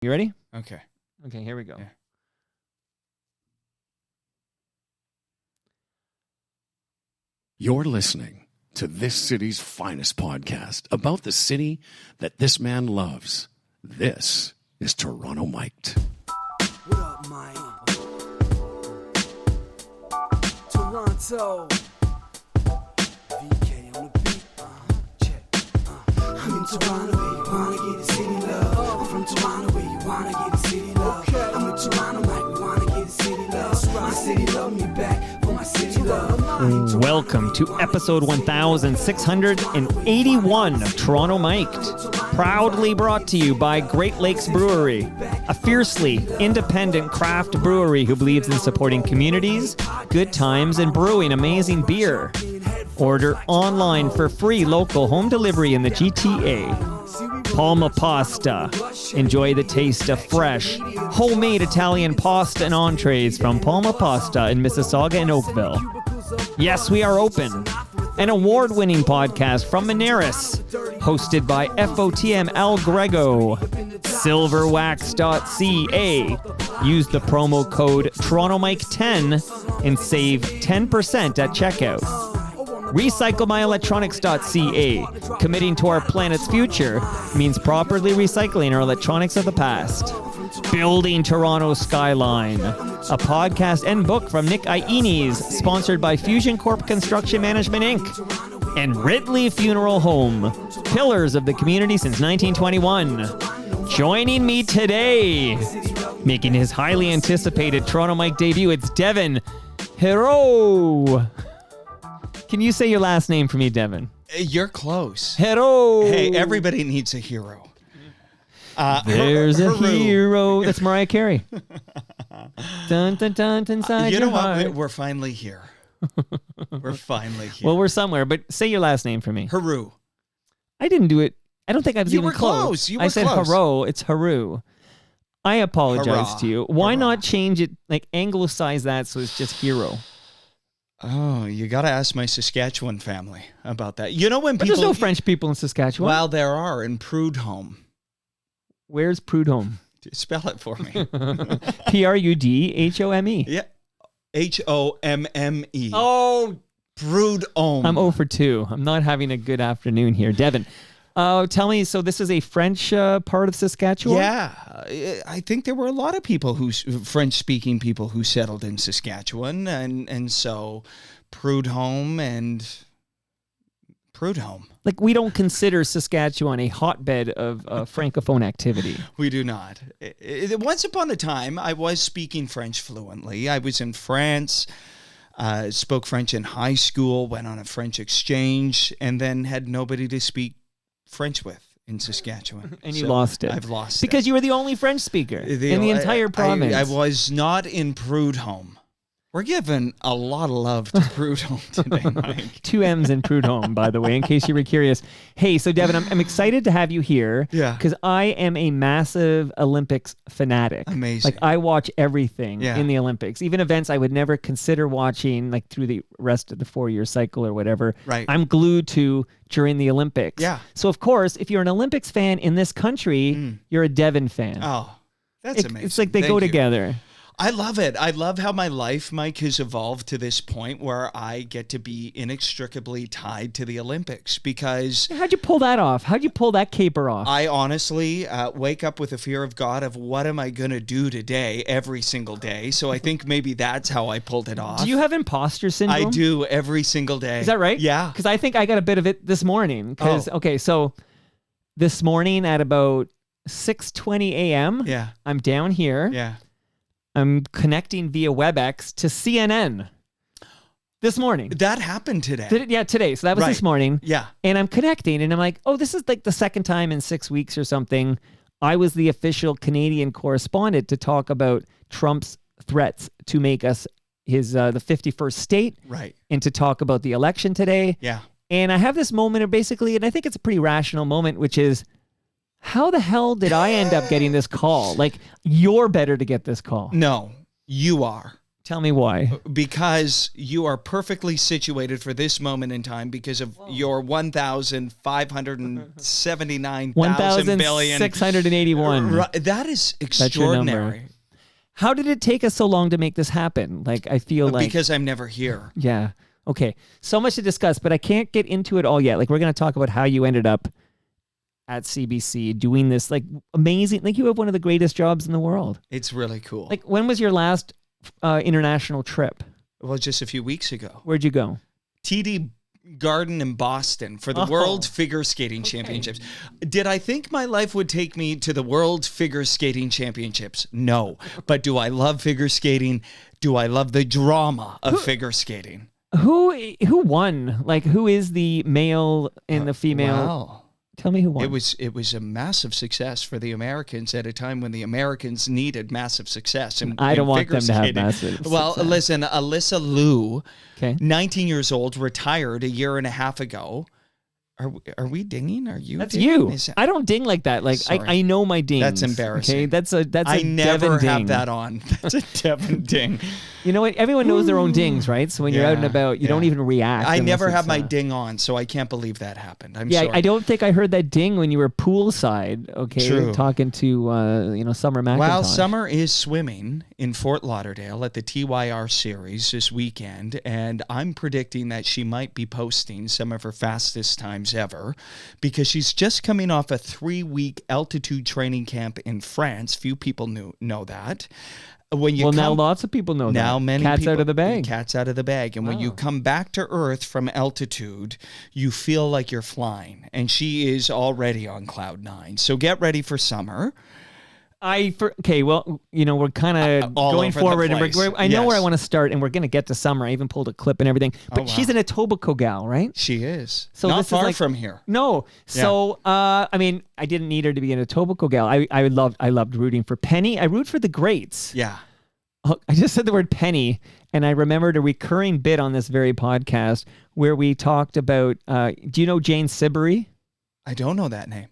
You ready? Okay. Okay, here we go. Yeah. You're listening to this city's finest podcast about the city that this man loves. This is Toronto Mic'd. What up, Mike? Toronto. VK on the beat. Check. I'm in Toronto where you wanna get the city love. I'm from Toronto where you wanna get the city love. I'm in Toronto like we wanna get the city love. My city love me back for my city love. Welcome to episode 1681 of Toronto Mic'd. Proudly brought to you by Great Lakes Brewery, a fiercely independent craft brewery who believes in supporting communities, good times, and brewing amazing beer. Order online for free local home delivery in the GTA. Palma Pasta. Enjoy the taste of fresh, homemade Italian pasta and entrees from Palma Pasta in Mississauga and Oakville. Yes, we are open. An award-winning podcast from Moneris, hosted by FOTM Al Grego. Silverwax.ca. Use the promo code TorontoMike10 and save 10% at checkout. RecycleMyElectronics.ca. Committing to our planet's future means properly recycling our electronics of the past. Building Toronto Skyline, a podcast and book from Nick Iones, sponsored by Fusion Corp Construction Management Inc. And Ridley Funeral Home, pillars of the community since 1921. Joining me today, making his highly anticipated Toronto Mike debut, it's Devin Heroux. Can you say your last name for me, Devin? You're close. Heroux. Hey, everybody needs a hero. There's a Heroux. hero. That's Mariah Carey. Dun, dun, dun, dun, inside You your know what? heart. We're finally here. We're finally here. Well, we're somewhere, but say your last name for me. Heroux. I didn't do it. I don't think I was You even were close. You were I said close. Heroux. It's Heroux. I apologize Hurrah. to you. Why Hurrah. not change it, like anglicize that so it's just hero? Oh, you got to ask my Saskatchewan family about that. You know when But people... there's no French people in Saskatchewan. Well, there are in Prudhomme. Where's Prudhomme? Spell it for me. Prudhome. Yeah. Homme. Oh, Prudhomme. I'm 0 for 2. I'm not having a good afternoon here. Devin, tell me, so this is a French part of Saskatchewan? Yeah, I think there were a lot of people French-speaking people who settled in Saskatchewan, and so Prudhomme. Like, we don't consider Saskatchewan a hotbed of Francophone activity. We do not. Once upon a time, I was speaking French fluently. I was in France, spoke French in high school, went on a French exchange, and then had nobody to speak French with in Saskatchewan. And you lost it. I've lost because it. you were the only French speaker in the entire province. I was not in Prudhomme. We're giving a lot of love to Prudhomme today, Mike. 2 M's in Prudhomme, by the way, in case you were curious. Hey, so Devin, I'm excited to have you here. Yeah. Because I am a massive Olympics fanatic. Amazing. Like, I watch everything Yeah. in the Olympics, even events I would never consider watching, like through the rest of the 4-year cycle or whatever. Right. I'm glued to during the Olympics. Yeah. So, of course, if you're an Olympics fan in this country, you're a Devin fan. Oh, that's amazing. It's like they Thank go you. together. I love it. I love how my life, Mike, has evolved to this point where I get to be inextricably tied to the Olympics because How'd you pull that off? How'd you pull that caper off? I honestly wake up with a fear of God of what am I going to do today every single day. So I think maybe that's how I pulled it off. Do you have imposter syndrome? I do every single day. Is that right? Yeah. Because I think I got a bit of it this morning. Because, okay, so this morning at about 6:20 a.m., Yeah. I'm down here. Yeah. I'm connecting via WebEx to CNN this morning. That happened today. Yeah, today. So that was this Right. morning. Yeah. And I'm connecting, and I'm like, oh, this is like the second time in 6 weeks or something. I was the official Canadian correspondent to talk about Trump's threats to make us the 51st state, Right. and to talk about the election today. Yeah. And I have this moment of basically, and I think it's a pretty rational moment, which is, how the hell did I end up getting this call? Like, you're better to get this call. No, you are. Tell me why. Because you are perfectly situated for this moment in time because of your 1,579,000 billion. 1,681. That is That's your number. extraordinary. How did it take us so long to make this happen? Like, I feel like... Because I'm never here. Yeah. Okay. So much to discuss, but I can't get into it all yet. Like, we're going to talk about how you ended up at CBC doing this, like, amazing. Like, you have one of the greatest jobs in the world. It's really cool. Like, when was your last international trip? Well, just a few weeks ago. Where'd you go? TD Garden in Boston for the World Figure Skating Championships. Did I think my life would take me to the World Figure Skating Championships? No. But do I love figure skating? Do I love the drama of figure skating? Who won? Like, who is the male and the female? Wow. Tell me who won. It was a massive success for the Americans at a time when the Americans needed massive success. I don't want figure them to have skating. massive Well, success. listen, Alyssa Liu, Okay. 19 years old, retired a year and a half ago. Are we dinging? Are you? That's dinging? you. Is that- I don't ding like that. Like, Sorry. I know my dings. That's embarrassing. Okay, that's a I never Devin have ding. that on. That's a Devin ding. You know what? Everyone knows their own dings, right? So when you're out and Yeah, about, you don't even react. I unless never it's, have my ding on, so I can't believe that happened. I'm Yeah, sorry. I don't think I heard that ding when you were poolside. Okay, True. talking to Summer McIntosh. Well, Summer is swimming in Fort Lauderdale at the TYR Series this weekend, and I'm predicting that she might be posting some of her fastest times ever because she's just coming off a 3-week altitude training camp in France. Few people know that. When you now lots of people know now that. many Cat's people, out of the bag. Cat's out of the bag. And when you come back to Earth from altitude, you feel like you're flying. And she is already on cloud 9. So get ready for Summer. Okay, well, we're kind of all going over the forward, and place. I know where I Yes. want to start, and we're going to get to Summer. I even pulled a clip and everything. But wow. she's an Etobicoke gal, right? She is. So Not this is far like- from here. No. So, I mean, I didn't need her to be an Etobicoke gal. I loved rooting for Penny. I root for the greats. Yeah. I just said the word Penny, and I remembered a recurring bit on this very podcast where we talked about, do you know Jane Siberry? I don't know that name.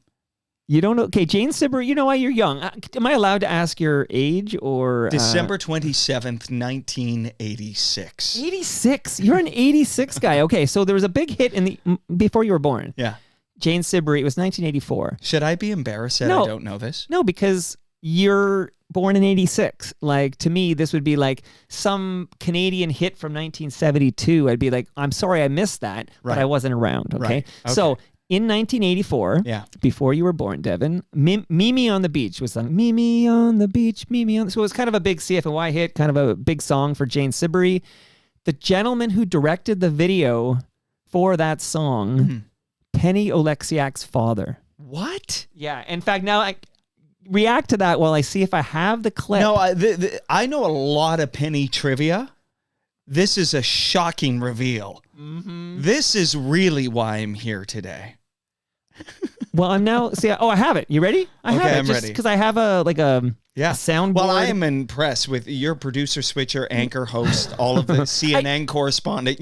You don't know? Okay, Jane Siberry, you know why you're young. Am I allowed to ask your age or? December 27th, 1986. 86. You're an 86 guy. Okay, so there was a big hit before you were born. Yeah. Jane Siberry, it was 1984. Should I be embarrassed that No. I don't know this? No, because you're born in 86. Like, to me, this would be like some Canadian hit from 1972. I'd be like, I'm sorry I missed that, but Right. I wasn't around, okay? Right. Okay. So, in 1984, Yeah. before you were born, Devin, Mimi on the Beach was sung. Mimi on the Beach, Mimi on... So it was kind of a big CFNY hit, kind of a big song for Jane Siberry. The gentleman who directed the video for that song, Penny Oleksiak's father. What? Yeah, in fact, now I react to that while I see if I have the clip. No, I know a lot of Penny trivia. This is a shocking reveal. Mm-hmm. This is really why I'm here today. Well, I'm now... See, I have it. You ready? I have Okay, it. I'm ready. Because I have a soundboard. Well, I am impressed with your producer, switcher, anchor, host, all of the CNN correspondent.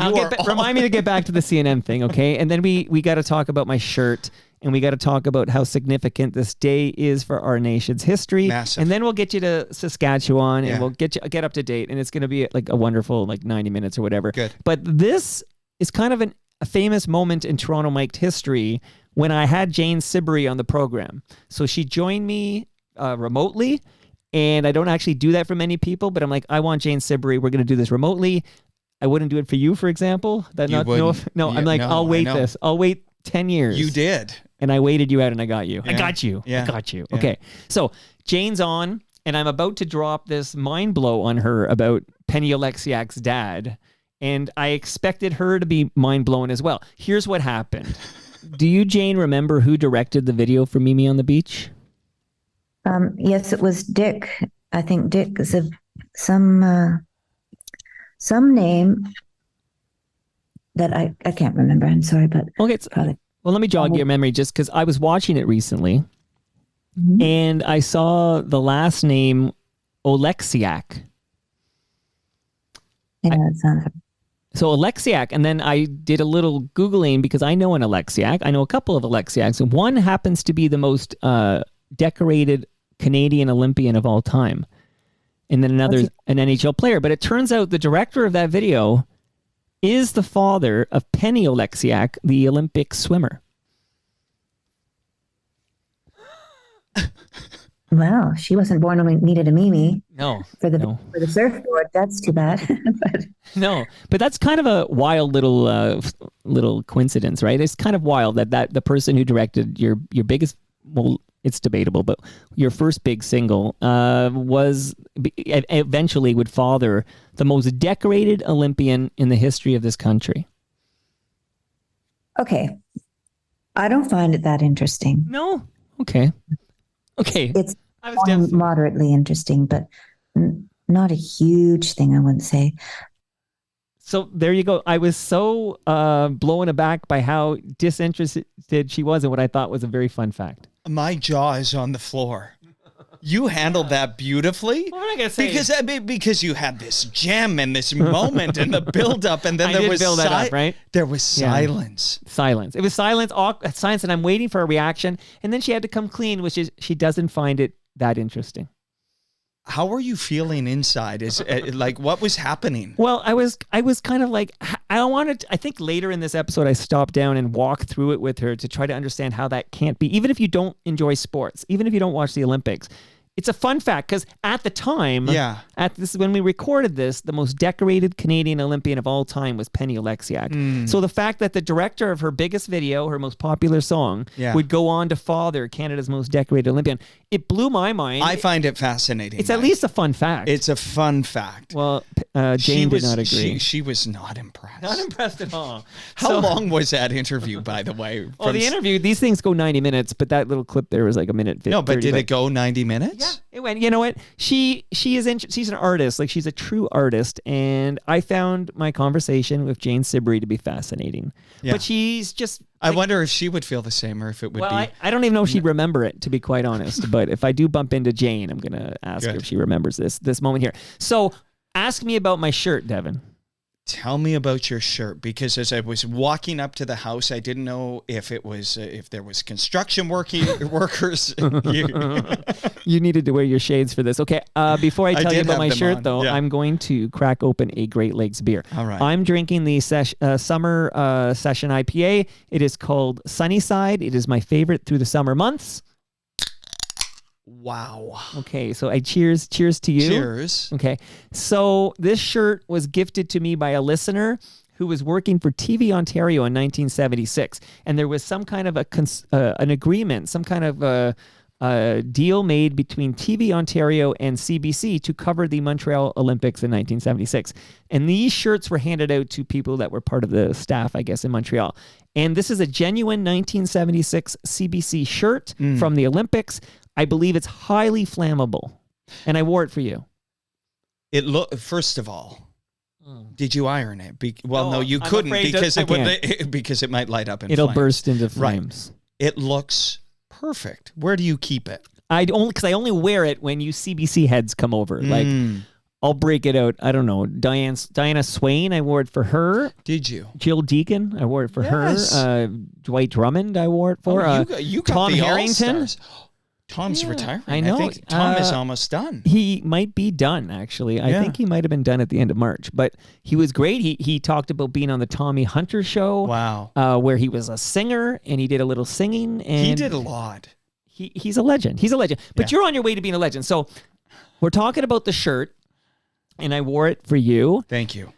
Remind me to get back to the CNN thing, okay? And then we got to talk about my shirt, and we got to talk about how significant this day is for our nation's history. Massive. And then we'll get you to Saskatchewan, Yeah. and we'll get up to date, and it's going to be like a wonderful 90 minutes or whatever. Good. But this is kind of a famous moment in Toronto Mic'd history when I had Jane Siberry on the program. So she joined me remotely. And I don't actually do that for many people, but I'm like, I want Jane Siberry. We're going to do this remotely. I wouldn't do it for you, for example. You wouldn't. No, Yeah, I'm like, no, I'll I wait know. this. I'll wait 10 years. You did. And I waited you out and I got you. I Yeah. got you. Yeah. I got you. Yeah. Okay. So Jane's on, and I'm about to drop this mind blow on her about Penny Oleksiak's dad. And I expected her to be mind blown as well. Here's what happened. Do you, Jane, remember who directed the video for Mimi on the Beach? Yes, it was Dick. I think Dick is some name that I can't remember. I'm sorry, but Okay. probably. Well, let me jog your memory just because I was watching it recently and I saw the last name Oleksiak. Yeah, it sounds. So Oleksiak, and then I did a little Googling because I know an Oleksiak. I know a couple of Oleksiaks, and one happens to be the most decorated Canadian Olympian of all time. and then another an NHL player. But it turns out the director of that video is the father of Penny Oleksiak, the Olympic swimmer. Wow, she wasn't born when we needed a Mimi. No, for the surfboard. That's too bad. but that's kind of a wild little coincidence, right? It's kind of wild that the person who directed your biggest, well, it's debatable, but your first big single eventually would father the most decorated Olympian in the history of this country. Okay, I don't find it that interesting. No, okay. It's moderately interesting, but not a huge thing, I wouldn't say. So there you go. I was so blown aback by how disinterested she was in what I thought was a very fun fact. My jaw is on the floor. You handled that beautifully. What am I gonna say? Because you had this gem and this moment and the build-up, and then there was build that up, right? There was silence. Silence. It was silence. Silence, and I'm waiting for a reaction. And then she had to come clean, which is she doesn't find it that interesting. How were you feeling inside? Is like what was happening? Well, I was kind of like I think later in this episode I stopped down and walked through it with her to try to understand how that can't be. Even if you don't enjoy sports, even if you don't watch the Olympics, it's a fun fact because at the time, when we recorded this, the most decorated Canadian Olympian of all time was Penny Oleksiak. So the fact that the director of her biggest video, her most popular song, would go on to father Canada's most decorated Olympian, it blew my mind. I find it fascinating. It's at least a fun fact. It's a fun fact. Well, Jane did not agree. She was not impressed. Not impressed at all. How long was that interview, by the way? The interview, these things go 90 minutes, but that little clip there was like a minute 50. No, but did it go 90 minutes? Yeah, it went. You know what? She's an artist. Like, she's a true artist, and I found my conversation with Jane Sibrey to be fascinating. Yeah. But she's just... I wonder if she would feel the same or if it would be... I don't even know if she'd remember it, to be quite honest. But if I do bump into Jane, I'm going to ask her if she remembers this moment here. So ask me about my shirt, Devin. Tell me about your shirt, because as I was walking up to the house, I didn't know if it was if there was construction workers. You needed to wear your shades for this. Okay, before I tell you about my shirt, though, I'm going to crack open a Great Lakes beer. All right. I'm drinking the summer session IPA. It is called Sunnyside. It is my favorite through the summer months. Wow. Okay, so cheers to you. Cheers. Okay, so this shirt was gifted to me by a listener who was working for TV Ontario in 1976, and there was some kind of an agreement, some kind of a deal made between TV Ontario and CBC to cover the Montreal Olympics in 1976, and these shirts were handed out to people that were part of the staff, I guess, in Montreal. And this is a genuine 1976 CBC shirt from the Olympics. I believe it's highly flammable, and I wore it for you. First of all, did you iron it? No, you couldn't because it might light up in It'll flames. Burst into flames. Right. It looks perfect. Where do you keep it? Because I only wear it when you CBC heads come over. Like, I'll break it out. I don't know. Diana Swain, I wore it for her. Did you? Jill Deacon, I wore it for her. Dwight Drummond, I wore it for. You got Tom the Harrington. All-stars. Tom's retiring. I know. I think Tom is almost done. He might be done, actually. I think he might have been done at the end of March. But he was great. He talked about being on the Tommy Hunter show. Wow. Where he was a singer, and he did a little singing. And he did a lot. He's a legend. He's a legend. But you're on your way to being a legend. So we're talking about the shirt, and I wore it for you. Thank you.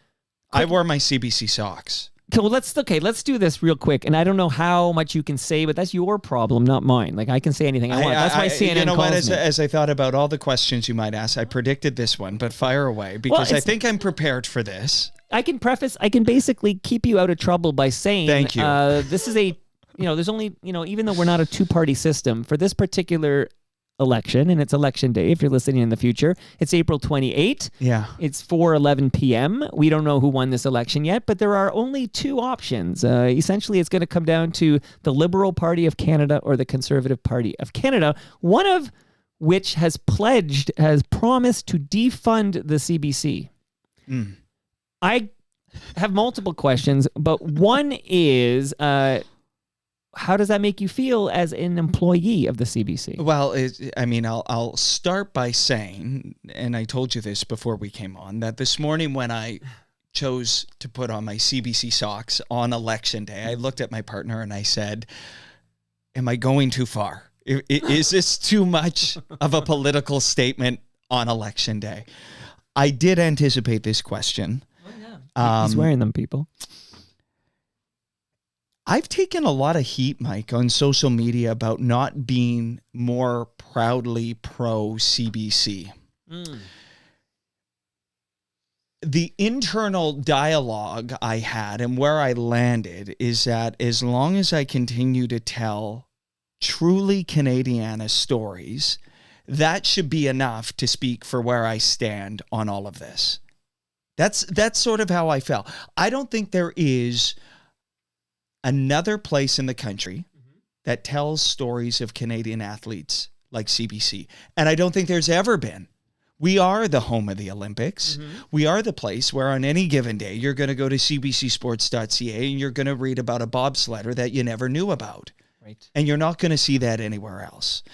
I wore my CBC socks. Well, let's do this real quick. And I don't know how much you can say, but that's your problem, not mine. Like, I can say anything I want. That's why CNN you know calls what? me. As I thought about all the questions you might ask, I predicted this one, but fire away, because I think I'm prepared for this. I can basically keep you out of trouble by saying, thank you. This is there's only, even though we're not a two-party system, for this particular election, and it's election day if you're listening in the future, it's April 28. Yeah. It's 4:11 p.m. We don't know who won this election yet, but there are only two options. Essentially, it's going to come down to the Liberal Party of Canada or the Conservative Party of Canada, one of which has promised to defund the CBC. I have multiple questions, but one is... how does that make you feel as an employee of the CBC? Well, I'll start by saying, and I told you this before we came on, that this morning when I chose to put on my CBC socks on election day, I looked at my partner and I said, am I going too far? Is this too much of a political statement on election day? I did anticipate this question. Oh, yeah. He's wearing them, people. I've taken a lot of heat, Mike, on social media about not being more proudly pro-CBC. The internal dialogue I had and where I landed is that as long as I continue to tell truly Canadiana stories, that should be enough to speak for where I stand on all of this. That's sort of how I felt. I don't think there is another place in the country that tells stories of Canadian athletes like CBC. And I don't think there's ever been. We are the home of the Olympics. We are the place where on any given day, you're going to go to cbcsports.ca and you're going to read about a bobsledder that you never knew about. Right. And you're not going to see that anywhere else.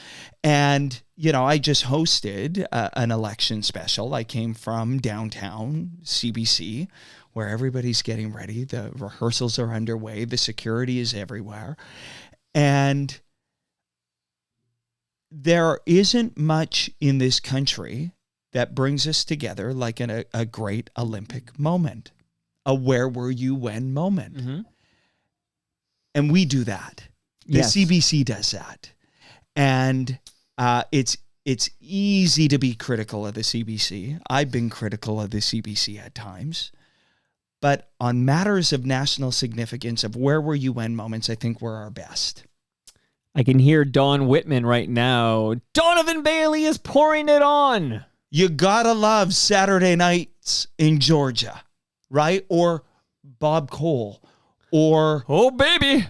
And, I just hosted an election special. I came from downtown CBC, where everybody's getting ready. The rehearsals are underway. The security is everywhere. And there isn't much in this country that brings us together like a great Olympic moment, a where were you when moment. And we do that. The CBC does that. And it's easy to be critical of the CBC. I've been critical of the CBC at times. But on matters of national significance, of where were you when moments, I think we're our best. I can hear Don Whitman right now. Donovan Bailey is pouring it on. You gotta love Saturday nights in Georgia, right? Or Bob Cole, or oh baby,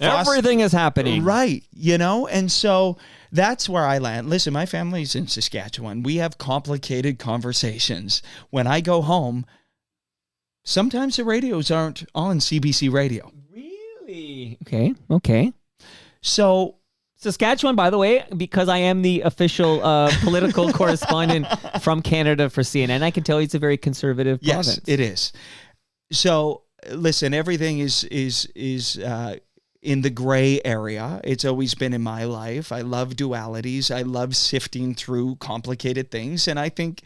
everything is happening, right? And so that's where I land. Listen, my family's in Saskatchewan. We have complicated conversations. When I go home, sometimes the radios aren't on CBC radio. Really? Okay. So Saskatchewan, by the way, because I am the official political correspondent from Canada for CNN, I can tell you it's a very conservative province. Yes, it is. So listen, everything is in the gray area. It's always been in my life. I love dualities. I love sifting through complicated things, and I think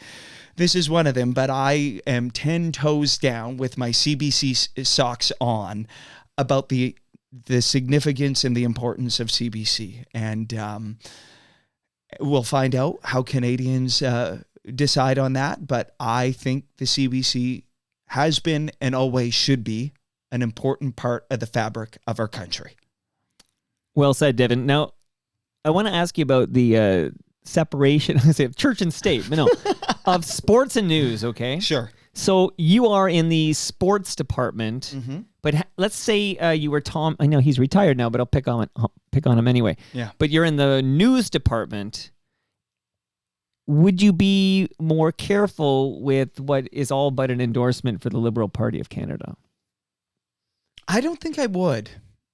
this is one of them. But I am 10 toes down with my CBC socks on about the significance and the importance of CBC. And we'll find out how Canadians decide on that. But I think the CBC has been and always should be an important part of the fabric of our country. Well said, Devin. Now, I want to ask you about the separation, I say church and state, but no, of sports and news, okay? Sure. So you are in the sports department, but let's say you were Tom. I know he's retired now, but I'll pick on him anyway. Yeah. But you're in the news department. Would you be more careful with what is all but an endorsement for the Liberal Party of Canada? I don't think I would.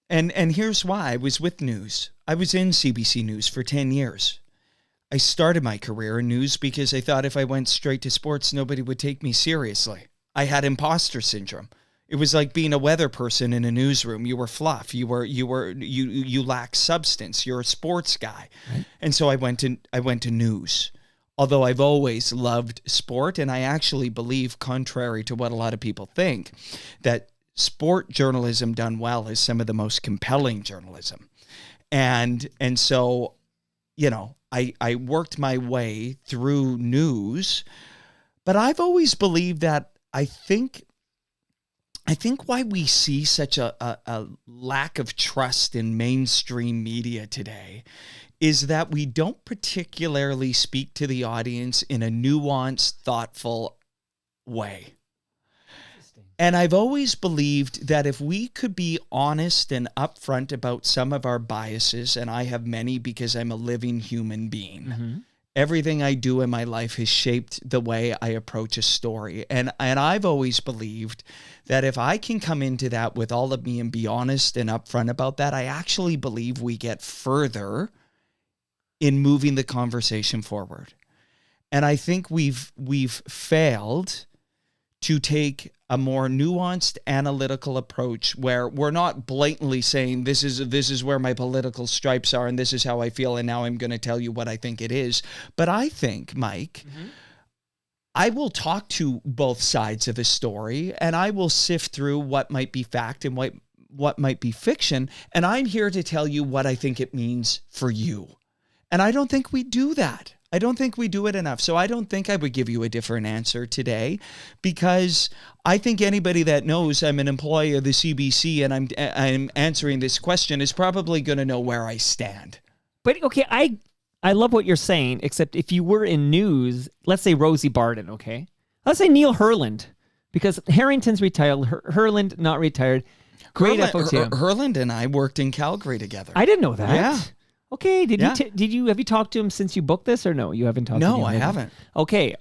And here's why. I was with news. I was in CBC News for 10 years. I started my career in news because I thought if I went straight to sports, nobody would take me seriously. I had imposter syndrome. It was like being a weather person in a newsroom. You were fluff. You lack substance. You're a sports guy. Right. And so I went to news. Although I've always loved sport, and I actually believe, contrary to what a lot of people think, that sport journalism done well is some of the most compelling journalism. And so, I worked my way through news, but I've always believed that I think why we see such a lack of trust in mainstream media today is that we don't particularly speak to the audience in a nuanced, thoughtful way. And I've always believed that if we could be honest and upfront about some of our biases, and I have many because I'm a living human being, everything I do in my life has shaped the way I approach a story. And I've always believed that if I can come into that with all of me and be honest and upfront about that, I actually believe we get further in moving the conversation forward. And I think we've failed to take a more nuanced, analytical approach where we're not blatantly saying this is where my political stripes are and this is how I feel and now I'm going to tell you what I think it is. But I think, Mike, I will talk to both sides of a story and I will sift through what might be fact and what might be fiction. And I'm here to tell you what I think it means for you. And I don't think we do that. I don't think we do it enough. So I don't think I would give you a different answer today, because I think anybody that knows I'm an employee of the CBC and I'm answering this question is probably going to know where I stand. But okay, I love what you're saying, except if you were in news, let's say Rosie Barden, okay? Let's say Neil Herland, because Harrington's retired, Herland not retired. Great FOTM. Herland and I worked in Calgary together. I didn't know that. Yeah. Okay, have you talked to him since you booked this or no? You haven't talked to him? No, I haven't. Okay,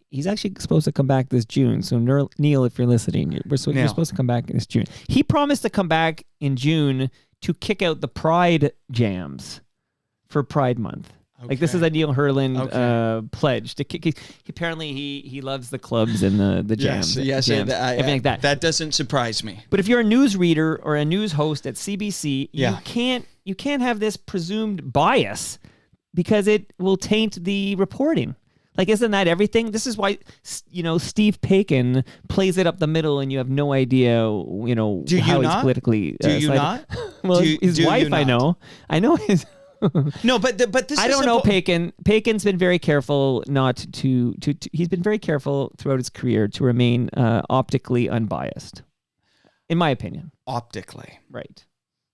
he's actually supposed to come back this June. So Neil, if you're listening, you're supposed to come back this June. He promised to come back in June to kick out the Pride jams for Pride Month. Okay. Like this is a Neil Herland pledge to kick. Apparently he loves the clubs and the jams. Yes, everything like that. That doesn't surprise me. But if you're a news reader or a news host at CBC, you can't have this presumed bias because it will taint the reporting. Like, isn't that everything? This is why, Steve Paikin plays it up the middle and you have no idea, how he's politically. Do you not? Well, his wife, I know. I know his. No, but this. I don't know Paikin. Paikin's been very careful not to. He's been very careful throughout his career to remain optically unbiased, in my opinion. Optically, right.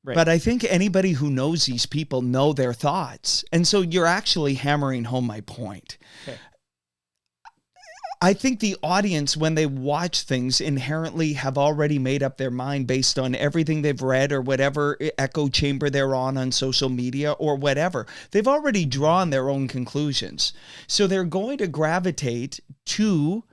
But I think anybody who knows these people know their thoughts, and so you're actually hammering home my point. Okay. I think the audience, when they watch things, inherently have already made up their mind based on everything they've read or whatever echo chamber they're on social media or whatever. They've already drawn their own conclusions. So they're going to gravitate to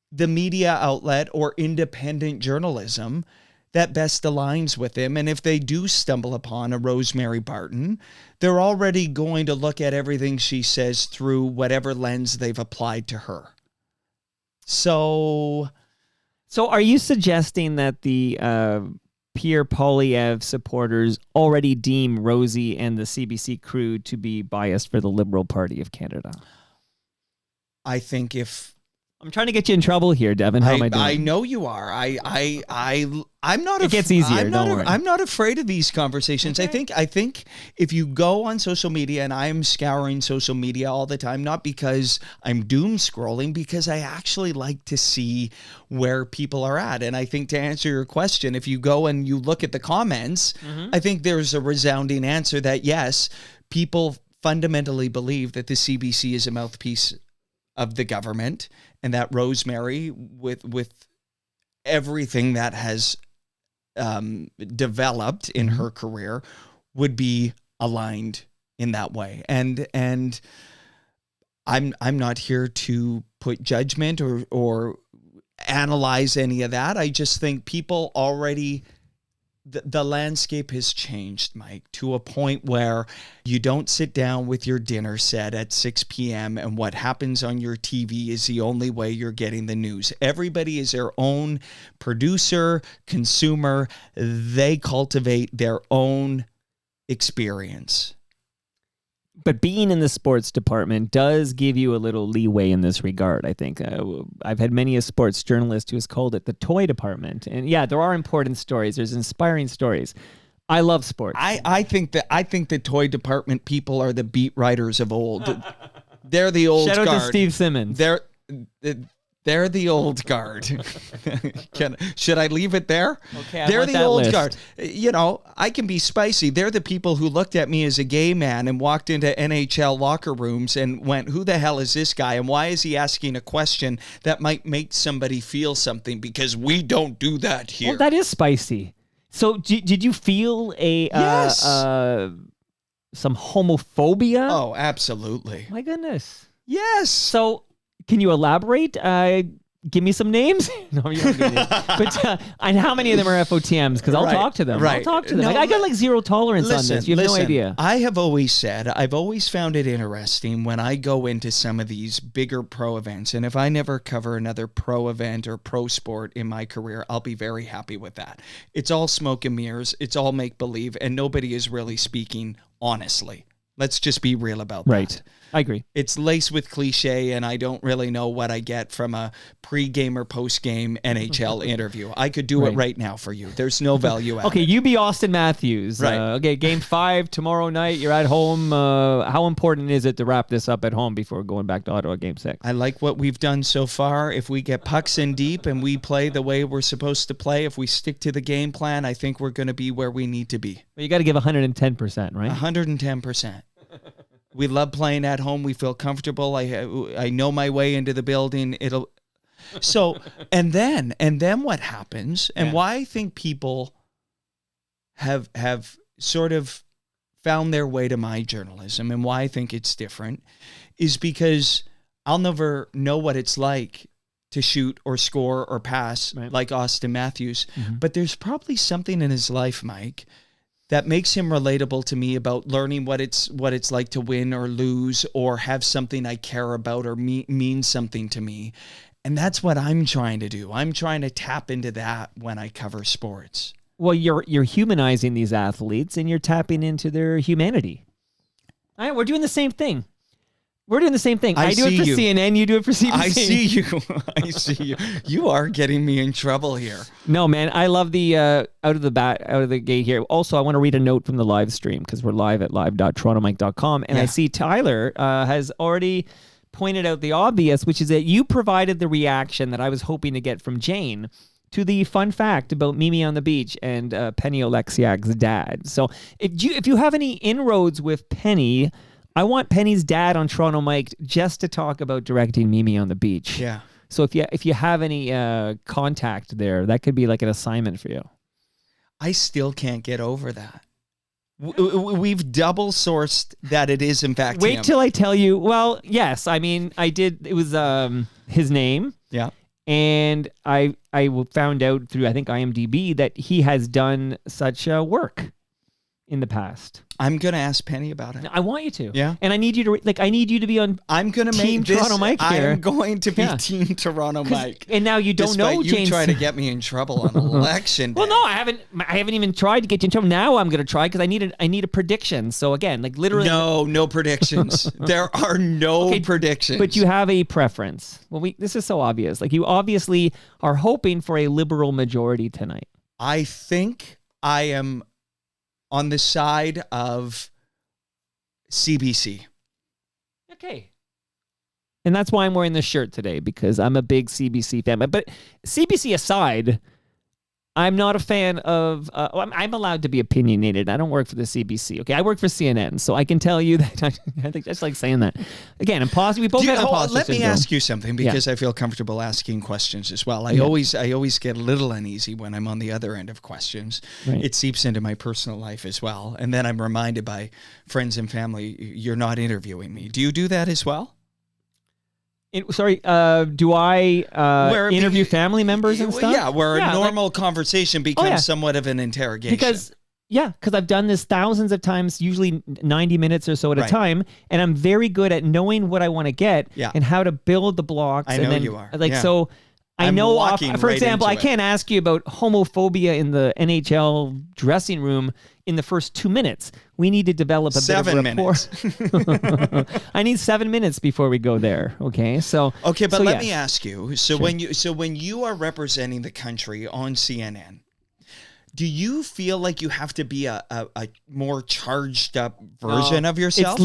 the media outlet or independent journalism that best aligns with them. And if they do stumble upon a Rosemary Barton, they're already going to look at everything she says through whatever lens they've applied to her. So are you suggesting that the Pierre Poilievre supporters already deem Rosie and the CBC crew to be biased for the Liberal Party of Canada? I think if... I'm trying to get you in trouble here, Devin. How am I doing? I know you are. I'm not. It gets easier. Don't worry. I'm not afraid of these conversations. Okay. I think if you go on social media, and I'm scouring social media all the time, not because I'm doom scrolling, because I actually like to see where people are at. And I think to answer your question, if you go and you look at the comments, I think there's a resounding answer that yes, people fundamentally believe that the CBC is a mouthpiece of the government, and that Rosemary, with everything that has developed in her career, would be aligned in that way. And I'm not here to put judgment or analyze any of that. I just think people already... The landscape has changed, Mike, to a point where you don't sit down with your dinner set at 6 p.m. and what happens on your TV is the only way you're getting the news. Everybody is their own producer, consumer. They cultivate their own experience. But being in the sports department does give you a little leeway in this regard, I think. I've had many a sports journalist who has called it the toy department. And yeah, there are important stories. There's inspiring stories. I love sports. I think the toy department people are the beat writers of old. They're the old guard. Shout out to Steve Simmons. They're the old guard. Should I leave it there? Okay, they're the old list. guard. I can be spicy. They're the people who looked at me as a gay man and walked into NHL locker rooms and went, who the hell is this guy? And why is he asking a question that might make somebody feel something? Because we don't do that here. Well, that is spicy. So did you feel yes. some homophobia. Oh, absolutely. My goodness. Yes. So, can you elaborate? Give me some names. No, you don't give me names. But and how many of them are FOTMs? Because I'll talk to them. Right. I'll talk to them. No, I got like zero tolerance on this. You have no idea. I have always said, I've always found it interesting when I go into some of these bigger pro events, and if I never cover another pro event or pro sport in my career, I'll be very happy with that. It's all smoke and mirrors. It's all make believe, and nobody is really speaking honestly. Let's just be real about that. Right. I agree. It's laced with cliche, and I don't really know what I get from a pre-game or post-game NHL interview. I could do it right now for you. There's no value added. Okay, you be Austin Matthews. Right. Okay, game 5 tomorrow night. You're at home. How important is it to wrap this up at home before going back to Ottawa game 6? I like what we've done so far. If we get pucks in deep and we play the way we're supposed to play, if we stick to the game plan, I think we're going to be where we need to be. Well, you got to give 110%, right? 110%. We love playing at home. We feel comfortable. I know my way into the building. And then what happens, and why I think people have sort of found their way to my journalism, and why I think it's different, is because I'll never know what it's like to shoot or score or pass like Austin Matthews. Mm-hmm. But there's probably something in his life, Mike, that makes him relatable to me about learning what it's like to win or lose or have something I care about or mean something to me. And that's what I'm trying to do. I'm trying to tap into that when I cover sports. Well, you're humanizing these athletes and you're tapping into their humanity. We're doing the same thing. We're doing the same thing. I do it for CNN. You do it for CBC. I see you. I see you. You are getting me in trouble here. No, man. I love the out of the gate here. Also, I want to read a note from the live stream because we're live at live.torontomike.com. And I see Tyler has already pointed out the obvious, which is that you provided the reaction that I was hoping to get from Jane to the fun fact about Mimi on the Beach and Penny Oleksiak's dad. So if you have any inroads with Penny, I want Penny's dad on Toronto Mike just to talk about directing Mimi on the Beach. Yeah. So if you have any contact there, that could be like an assignment for you. I still can't get over that. We've double sourced that it is in fact Wait him. till I tell you. Well, yes. I mean, I did. It was his name. Yeah. And I found out through, I think, IMDb that he has done such work in the past. I'm going to ask Penny about it. I want you to. Yeah. And I need you to I need you to be on I'm going to Team make this, Toronto Mike here. I'm going to be Team Toronto Mike. And now you don't know you James. try to get me in trouble on election day. Well, no, I haven't even tried to get you in trouble. Now I'm going to try because I need a prediction. So again, like literally No predictions. There are no predictions. But you have a preference. Well, this is so obvious. Like you obviously are hoping for a liberal majority tonight. I think I am on the side of CBC. Okay. And that's why I'm wearing this shirt today, because I'm a big CBC fan. But CBC aside, I'm not a fan of... I'm allowed to be opinionated. I don't work for the CBC. Okay, I work for CNN, so I can tell you that... I think that's like saying that. Again, imposter. We both have imposter Let me syndrome. ask you something, because I feel comfortable asking questions as well. I always get a little uneasy when I'm on the other end of questions. Right. It seeps into my personal life as well. And then I'm reminded by friends and family, you're not interviewing me. Do you do that as well? Do I interview family members and stuff? Yeah, where a normal conversation becomes somewhat of an interrogation. Because I've done this thousands of times, usually 90 minutes or so at a time, and I'm very good at knowing what I want to get and how to build the blocks. I know you are. So I know, for example, I into can't ask you about homophobia in the NHL dressing room in the first 2 minutes. We need to develop a bit of rapport. 7 minutes. I need 7 minutes before we go there. Okay, but let me ask you. When you are representing the country on CNN, do you feel like you have to be a more charged up version of yourself?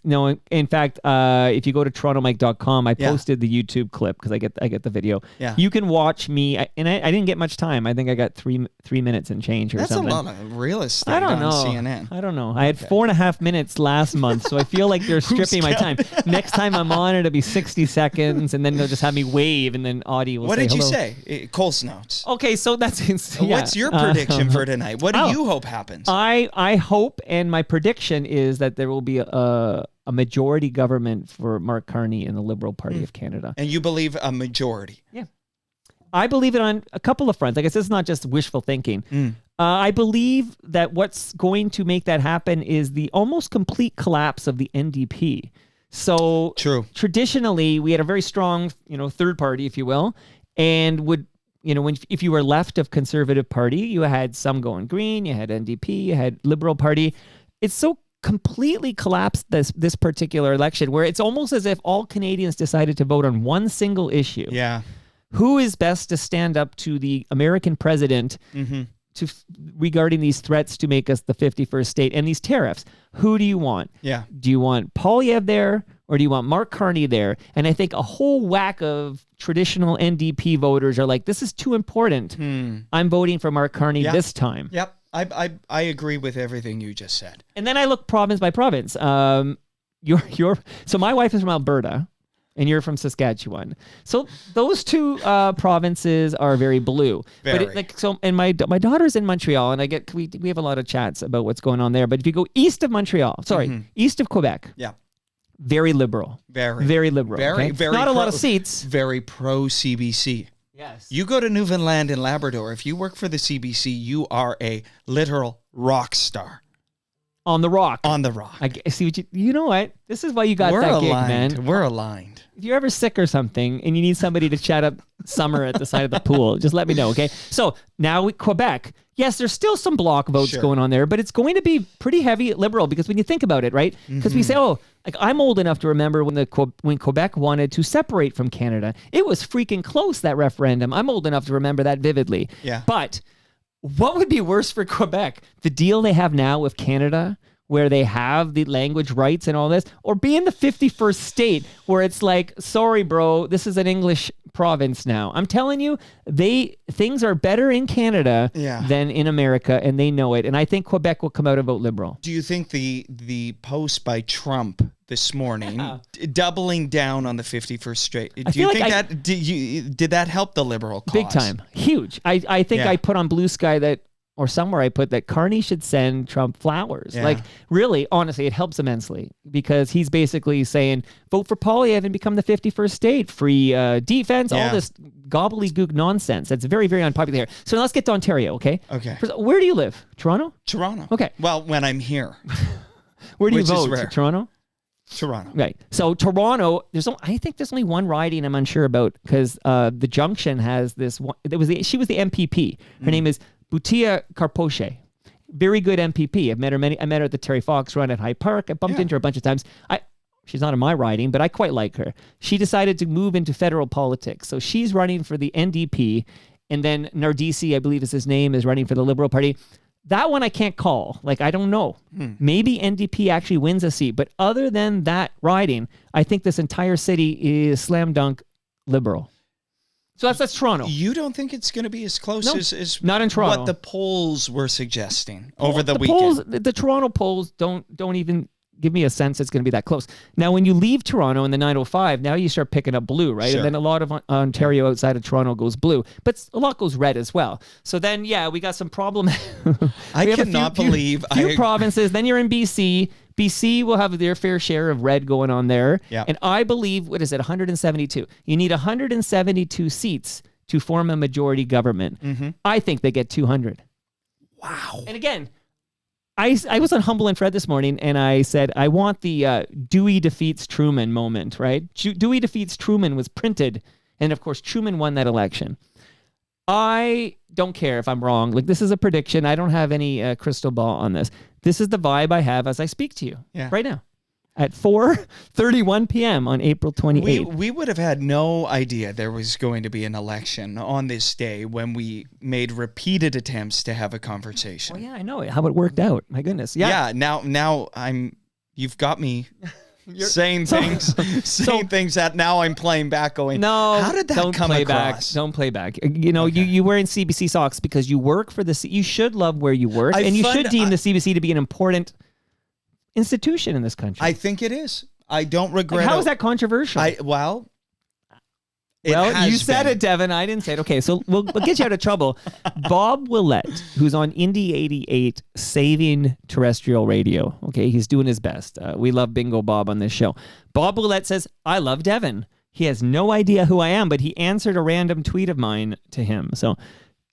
No. In fact, if you go to torontomike.com, I posted the YouTube clip because I get the video. Yeah. You can watch me, and I didn't get much time. I think I got three minutes and change or something. That's a lot of real estate on CNN. I don't know. I had 4.5 minutes last month, so I feel like they're stripping my time. Next time I'm on, it'll be 60 seconds, and then they'll just have me wave, and then Audie will say hello. What did you say? Cole's notes. Okay, so that's... What's your prediction? prediction for tonight. What do you hope happens? I hope, and my prediction is that there will be a majority government for Mark Carney in the Liberal Party of Canada. And you believe a majority? Yeah. I believe it on a couple of fronts. I guess it's not just wishful thinking. I believe that what's going to make that happen is the almost complete collapse of the NDP. So True. Traditionally, we had a very strong, third party, if you will, and would, if you were left of Conservative Party, you had some going Green, you had NDP, you had Liberal Party. It's so completely collapsed this particular election where it's almost as if all Canadians decided to vote on one single issue. Yeah. Who is best to stand up to the American president regarding these threats to make us the 51st state and these tariffs? Who do you want? Yeah. Do you want Poilievre there or do you want Mark Carney there? And I think a whole whack of traditional NDP voters are like, this is too important. I'm voting for Mark Carney this time. Yep. I agree with everything you just said. And then I look province by province. So my wife is from Alberta. And you're from Saskatchewan, so those two provinces are very blue. Very. But and my daughter's in Montreal, and we have a lot of chats about what's going on there. But if you go east of Montreal, east of Quebec, very liberal, very liberal, very not a lot of seats. Very pro CBC. Yes. You go to Newfoundland and Labrador. If you work for the CBC, you are a literal rock star. On the rock. On the rock. I see what you know what? This is why you got that gig, man. We're aligned. If you're ever sick or something and you need somebody to chat up Summer at the side of the pool, just let me know, okay? So now Quebec, yes, there's still some block votes going on there, but it's going to be pretty heavy Liberal because when you think about it, right? Because we say, I'm old enough to remember when Quebec wanted to separate from Canada. It was freaking close, that referendum. I'm old enough to remember that vividly. Yeah. But what would be worse for Quebec? The deal they have now with Canada, where they have the language rights and all this, or be in the 51st state where it's like, sorry, bro, this is an English province now. I'm telling you, things are better in Canada than in America, and they know it. And I think Quebec will come out and vote Liberal. Do you think the post by Trump this morning, doubling down on the 51st state, do you think that did that help the Liberal cause? Big time. Huge. I think I put on Blue Sky that, or somewhere I put that Carney should send Trump flowers. Like, really, honestly, it helps immensely because he's basically saying, vote for Poilievre and become the 51st state. Free defense, all this gobbledygook nonsense. That's very, very unpopular here. So let's get to Ontario, okay? Okay. Where do you live? Toronto? Toronto. Okay. Well, when I'm here. Where do you vote? Toronto? Toronto. Right. So Toronto, I think there's only one riding I'm unsure about because the Junction has this one. She was the MPP. Her name is Boutia Carpoche. Very good MPP. I met her at the Terry Fox run at Hyde Park. I bumped into her a bunch of times. She's not in my riding, but I quite like her. She decided to move into federal politics. So she's running for the NDP, and then Nardisi, I believe is his name, is running for the Liberal Party. That one I can't call. I don't know. Maybe NDP actually wins a seat. But other than that riding, I think this entire city is slam dunk Liberal. So that's Toronto. You don't think it's going to be as close as not in Toronto. What the polls were suggesting over the weekend? The Toronto polls don't even give me a sense it's going to be that close. Now, when you leave Toronto in the 905, now you start picking up blue, right? Sure. And then a lot of Ontario outside of Toronto goes blue, but a lot goes red as well. So then, we got some problem. I cannot believe few provinces. Then you're in BC. BC will have their fair share of red going on there. Yep. And I believe, 172? You need 172 seats to form a majority government. I think they get 200. Wow. And again, I was on Humble and Fred this morning, and I said, I want the Dewey defeats Truman moment, right? Dewey defeats Truman was printed, and of course, Truman won that election. I don't care if I'm wrong. This is a prediction. I don't have any crystal ball on this. This is the vibe I have as I speak to you right now at 4:31 p.m. on April 28th. We would have had no idea there was going to be an election on this day when we made repeated attempts to have a conversation. Oh, yeah, I know it. How it worked out. My goodness. Yeah. Now you've got me saying things that now I'm playing back going, no, how did that come across? Don't play back. You wearing CBC socks because you work for the you should love where you work, and you should deem the CBC to be an important institution in this country. I think it is. I don't regret how is that controversial? Well, you said it, Devin. I didn't say it. Okay, so we'll get you out of trouble. Bob Willett, who's on Indy 88, saving terrestrial radio. Okay, he's doing his best. We love Bingo Bob on this show. Bob Willett says, I love Devin. He has no idea who I am, but he answered a random tweet of mine to him. So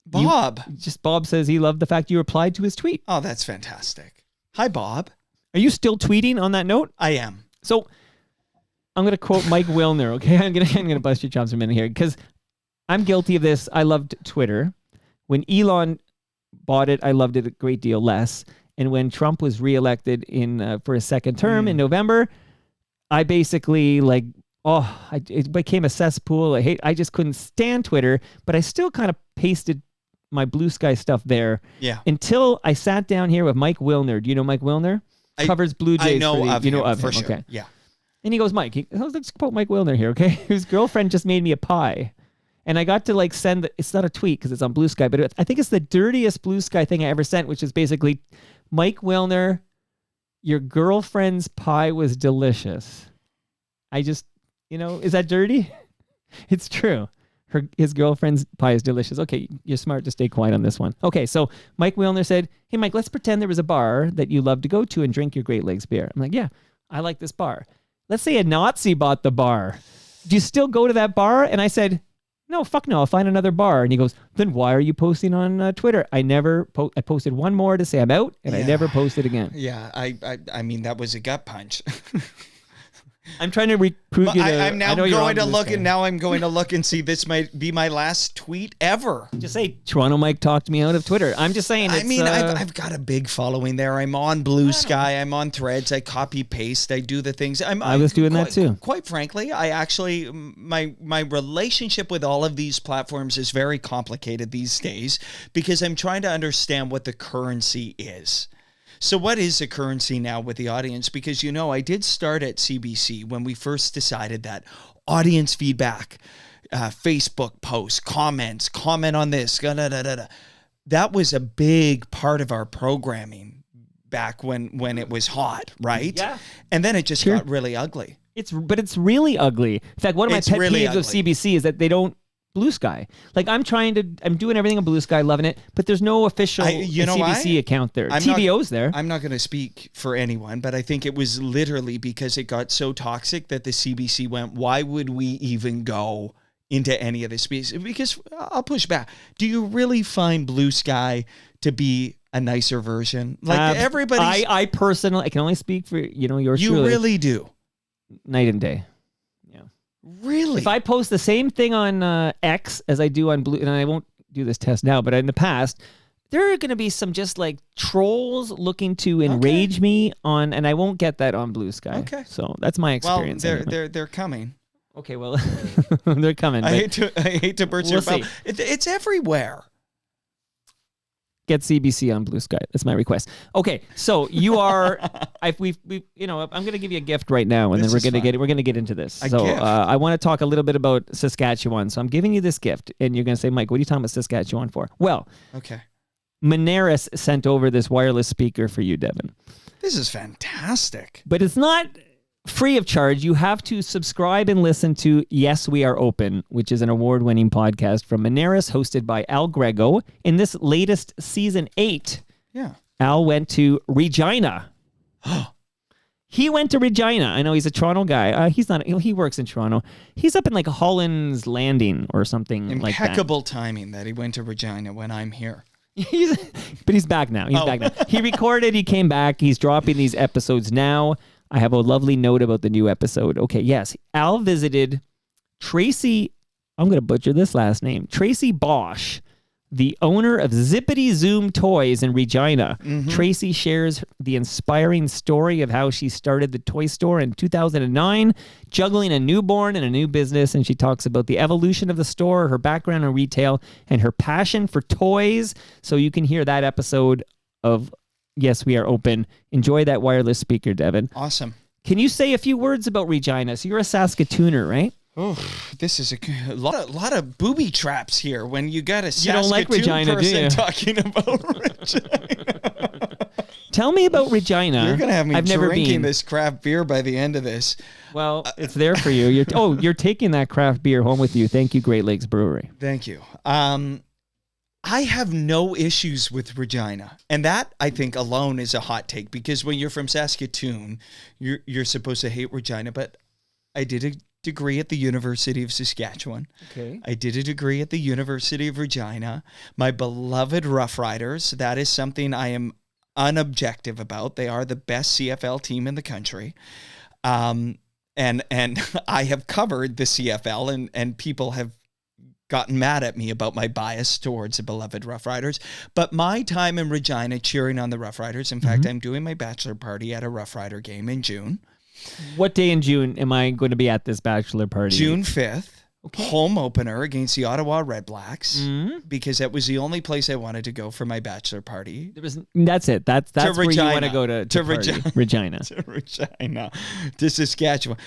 Bob says he loved the fact you replied to his tweet. Oh, that's fantastic. Hi, Bob. Are you still tweeting on that note? I am. So I'm going to quote Mike Wilner, okay? I'm going to bust your chops for a minute here because I'm guilty of this. I loved Twitter. When Elon bought it, I loved it a great deal less. And when Trump was reelected for a second term in November, I basically it became a cesspool. I just couldn't stand Twitter, but I still kind of pasted my Blue Sky stuff there. Yeah. Until I sat down here with Mike Wilner. Do you know Mike Wilner? Covers Blue Jays. I know of him, for sure. Okay. Yeah. And he goes, Mike, let's quote Mike Wilner here, okay? Whose girlfriend just made me a pie. And I got to send, it's not a tweet because it's on Blue Sky, but I think it's the dirtiest Blue Sky thing I ever sent, which is basically, Mike Wilner, your girlfriend's pie was delicious. I just, is that dirty? It's true. His girlfriend's pie is delicious. Okay, you're smart to stay quiet on this one. Okay, so Mike Wilner said, hey, Mike, let's pretend there was a bar that you love to go to and drink your Great Lakes beer. I'm like, yeah, I like this bar. Let's say a Nazi bought the bar. Do you still go to that bar? And I said, no, fuck no, I'll find another bar. And he goes, then why are you posting on Twitter? I posted one more to say I'm out, and I never posted again. Yeah, I mean, that was a gut punch. I'm trying to recruit you. I'm now going to look, and now I'm going to look and see. This might be my last tweet ever. Just say Toronto Mike talked me out of Twitter. I'm just saying. I've got a big following there. I'm on Blue Sky. I'm on Threads. I copy paste. I do the things. I was doing that too. Quite frankly, I actually my relationship with all of these platforms is very complicated these days because I'm trying to understand what the currency is. So what is the currency now with the audience? Because, I did start at CBC when we first decided that audience feedback, Facebook posts, comment on this, that was a big part of our programming back when it was hot, right? Yeah. And then it just got really ugly. But it's really ugly. In fact, one of my pet peeves of CBC is that they don't Blue Sky. I'm doing everything on Blue Sky, loving it, but there's no official CBC account there. TVO's there. I'm not going to speak for anyone, but I think it was literally because it got so toxic that the CBC went, why would we even go into any of this space? Because I'll push back. Do you really find Blue Sky to be a nicer version? Everybody. I personally, I can only speak for, yours You truly. Really do. Night and day. Really? If I post the same thing on X as I do on Blue, and I won't do this test now, but in the past, there are going to be some just trolls looking to enrage me and I won't get that on Blue Sky. Okay. So that's my experience. Well, they're coming. Okay, well, they're coming. I hate to burst your bubble. It's everywhere. Get CBC on Blue Sky. That's my request. Okay, so you are. I'm going to give you a gift right now, and then we're going to get into this. I want to talk a little bit about Saskatchewan. So I'm giving you this gift, and you're going to say, Mike, what are you talking about Saskatchewan for? Well, okay. Moneris sent over this wireless speaker for you, Devin. This is fantastic. But it's not free of charge. You have to subscribe and listen to Yes, We Are Open, which is an award-winning podcast from Moneris, hosted by Al Grego. In this latest season 8, Al went to Regina. He went to Regina. I know he's a Toronto guy. He's not. He works in Toronto. He's up in Holland's Landing or something like that. Impeccable timing that he went to Regina when I'm here. But he's back now. He's back now. He recorded. He came back. He's dropping these episodes now. I have a lovely note about the new episode. Okay, yes. Al visited Tracy, I'm going to butcher this last name, Tracy Bosch, the owner of Zippity Zoom Toys in Regina. Mm-hmm. Tracy shares the inspiring story of how she started the toy store in 2009, juggling a newborn and a new business, and she talks about the evolution of the store, her background in retail, and her passion for toys. So you can hear that episode of Yes, We Are Open. Enjoy that wireless speaker, Devin. Awesome. Can you say a few words about Regina? So you're a Saskatooner, right? Oh, this is a lot of booby traps here when you got a Saskatoon Regina, person talking about Regina. Tell me about Regina. You're gonna have me I've never drinking been. this craft beer by the end of this. Well, it's there for you. You're taking that craft beer home with you. Thank you, Great Lakes Brewery. Thank you. I have no issues with Regina, and that I think alone is a hot take, because when you're from Saskatoon, you're supposed to hate Regina. But I did a degree at the University of Saskatchewan. Okay. I did a degree at the University of Regina. My beloved Rough Riders. That is something I am unobjective about. They are the best CFL team in the country. And I have covered the CFL, and people have gotten mad at me about my bias towards the beloved Rough Riders. But my time in Regina cheering on the Rough Riders, in fact, I'm doing my bachelor party at a Rough Rider game in June. What day in June am I going to be at this bachelor party? June 5th. Okay. Home opener against the Ottawa Red Blacks, because that was the only place I wanted to go for my bachelor party. That's it. That's where Regina. you want to go to Regina. To Regina. To Saskatchewan.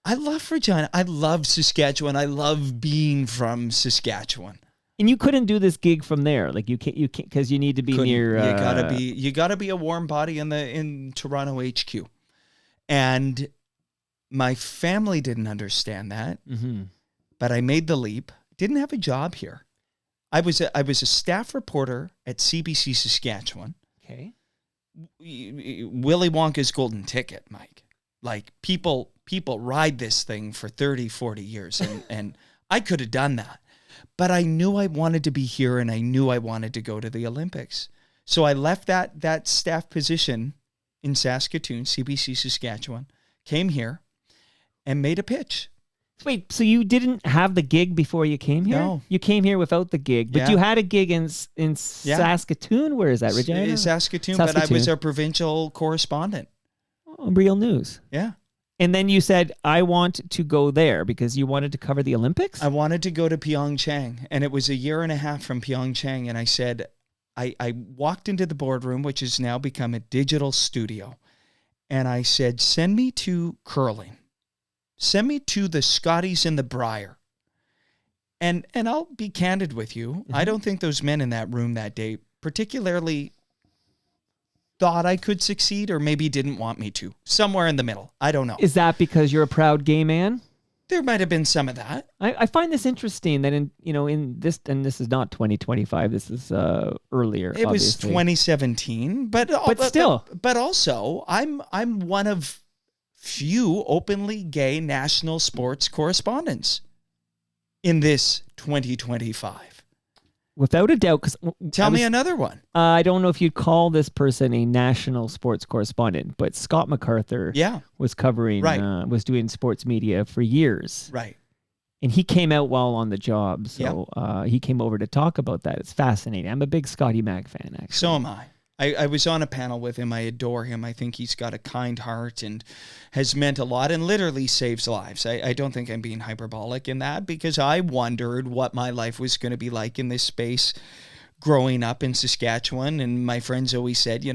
I love Regina. I love Saskatchewan. I love being from Saskatchewan. And you couldn't do this gig from there. Like you can't because you need to be near. You gotta be a warm body in Toronto HQ. And my family didn't understand that. Mm-hmm. But I made the leap. Didn't have a job here. I was a staff reporter at CBC Saskatchewan. Okay. Willy Wonka's golden ticket, Mike. Like people ride this thing for 30, 40 years, and I could have done that. But I knew I wanted to be here, and I knew I wanted to go to the Olympics. So I left that staff position in Saskatoon, CBC Saskatchewan, came here, and made a pitch. Wait, so you didn't have the gig before you came here? No. You came here without the gig, but you had a gig in Saskatoon? Where is that, Regina? Saskatoon, but I was a provincial correspondent. Oh, Real News. Yeah. And then you said, I want to go there because you wanted to cover the Olympics? I wanted to go to Pyeongchang, and it was a year and a half from Pyeongchang, and I said, I walked into the boardroom, which has now become a digital studio, and I said, send me to curling. Send me to the Scotties in the Briar. And I'll be candid with you. Mm-hmm. I don't think those men in that room that day particularly thought I could succeed, or maybe didn't want me to. Somewhere in the middle. I don't know. Is that because you're a proud gay man? There might have been some of that. I find this interesting that in this, and this is not 2025, this is earlier. It obviously. was 2017, but still. But also, I'm one of few openly gay national sports correspondents in this 2025. Without a doubt. Tell me another one. I don't know if you'd call this person a national sports correspondent, but Scott MacArthur was covering, was doing sports media for years. Right. And he came out while on the job. So he came over to talk about that. It's fascinating. I'm a big Scotty Mac fan, actually. So am I. I was on a panel with him. I adore him. I think he's got a kind heart and has meant a lot and literally saves lives. I don't think I'm being hyperbolic in that, because I wondered what my life was going to be like in this space growing up in Saskatchewan. And my friends always said,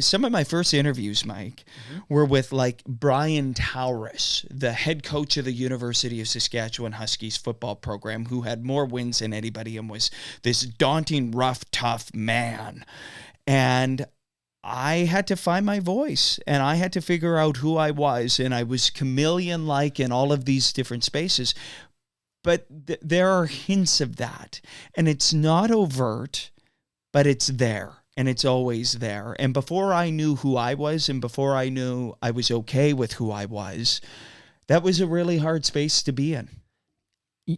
some of my first interviews, Mike, were with like Brian Tauris, the head coach of the University of Saskatchewan Huskies football program, who had more wins than anybody and was this daunting, rough, tough man. And I had to find my voice, and I had to figure out who I was, and I was chameleon-like in all of these different spaces. But there are hints of that, and it's not overt, but it's there, and it's always there. And before I knew who I was, and before I knew I was okay with who I was, that was a really hard space to be in.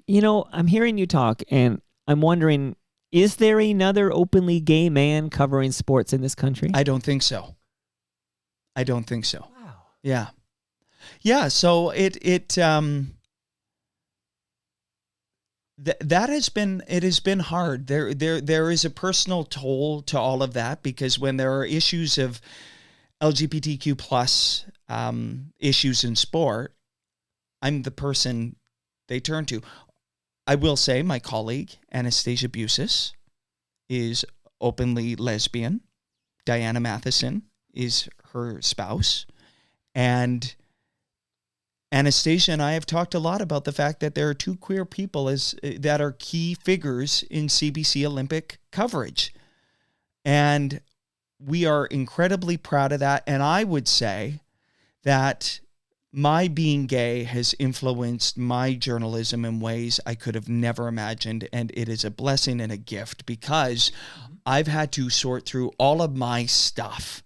I'm hearing you talk, and I'm wondering, is there another openly gay man covering sports in this country? I don't think so. Wow. Yeah. Yeah. So that has been hard. There is a personal toll to all of that, because when there are issues of LGBTQ plus issues in sport, I'm the person they turn to. I will say my colleague, Anastasia Busis, is openly lesbian. Diana Matheson is her spouse. And Anastasia and I have talked a lot about the fact that there are two queer people that are key figures in CBC Olympic coverage. And we are incredibly proud of that. And I would say that my being gay has influenced my journalism in ways I could have never imagined. And it is a blessing and a gift because I've had to sort through all of my stuff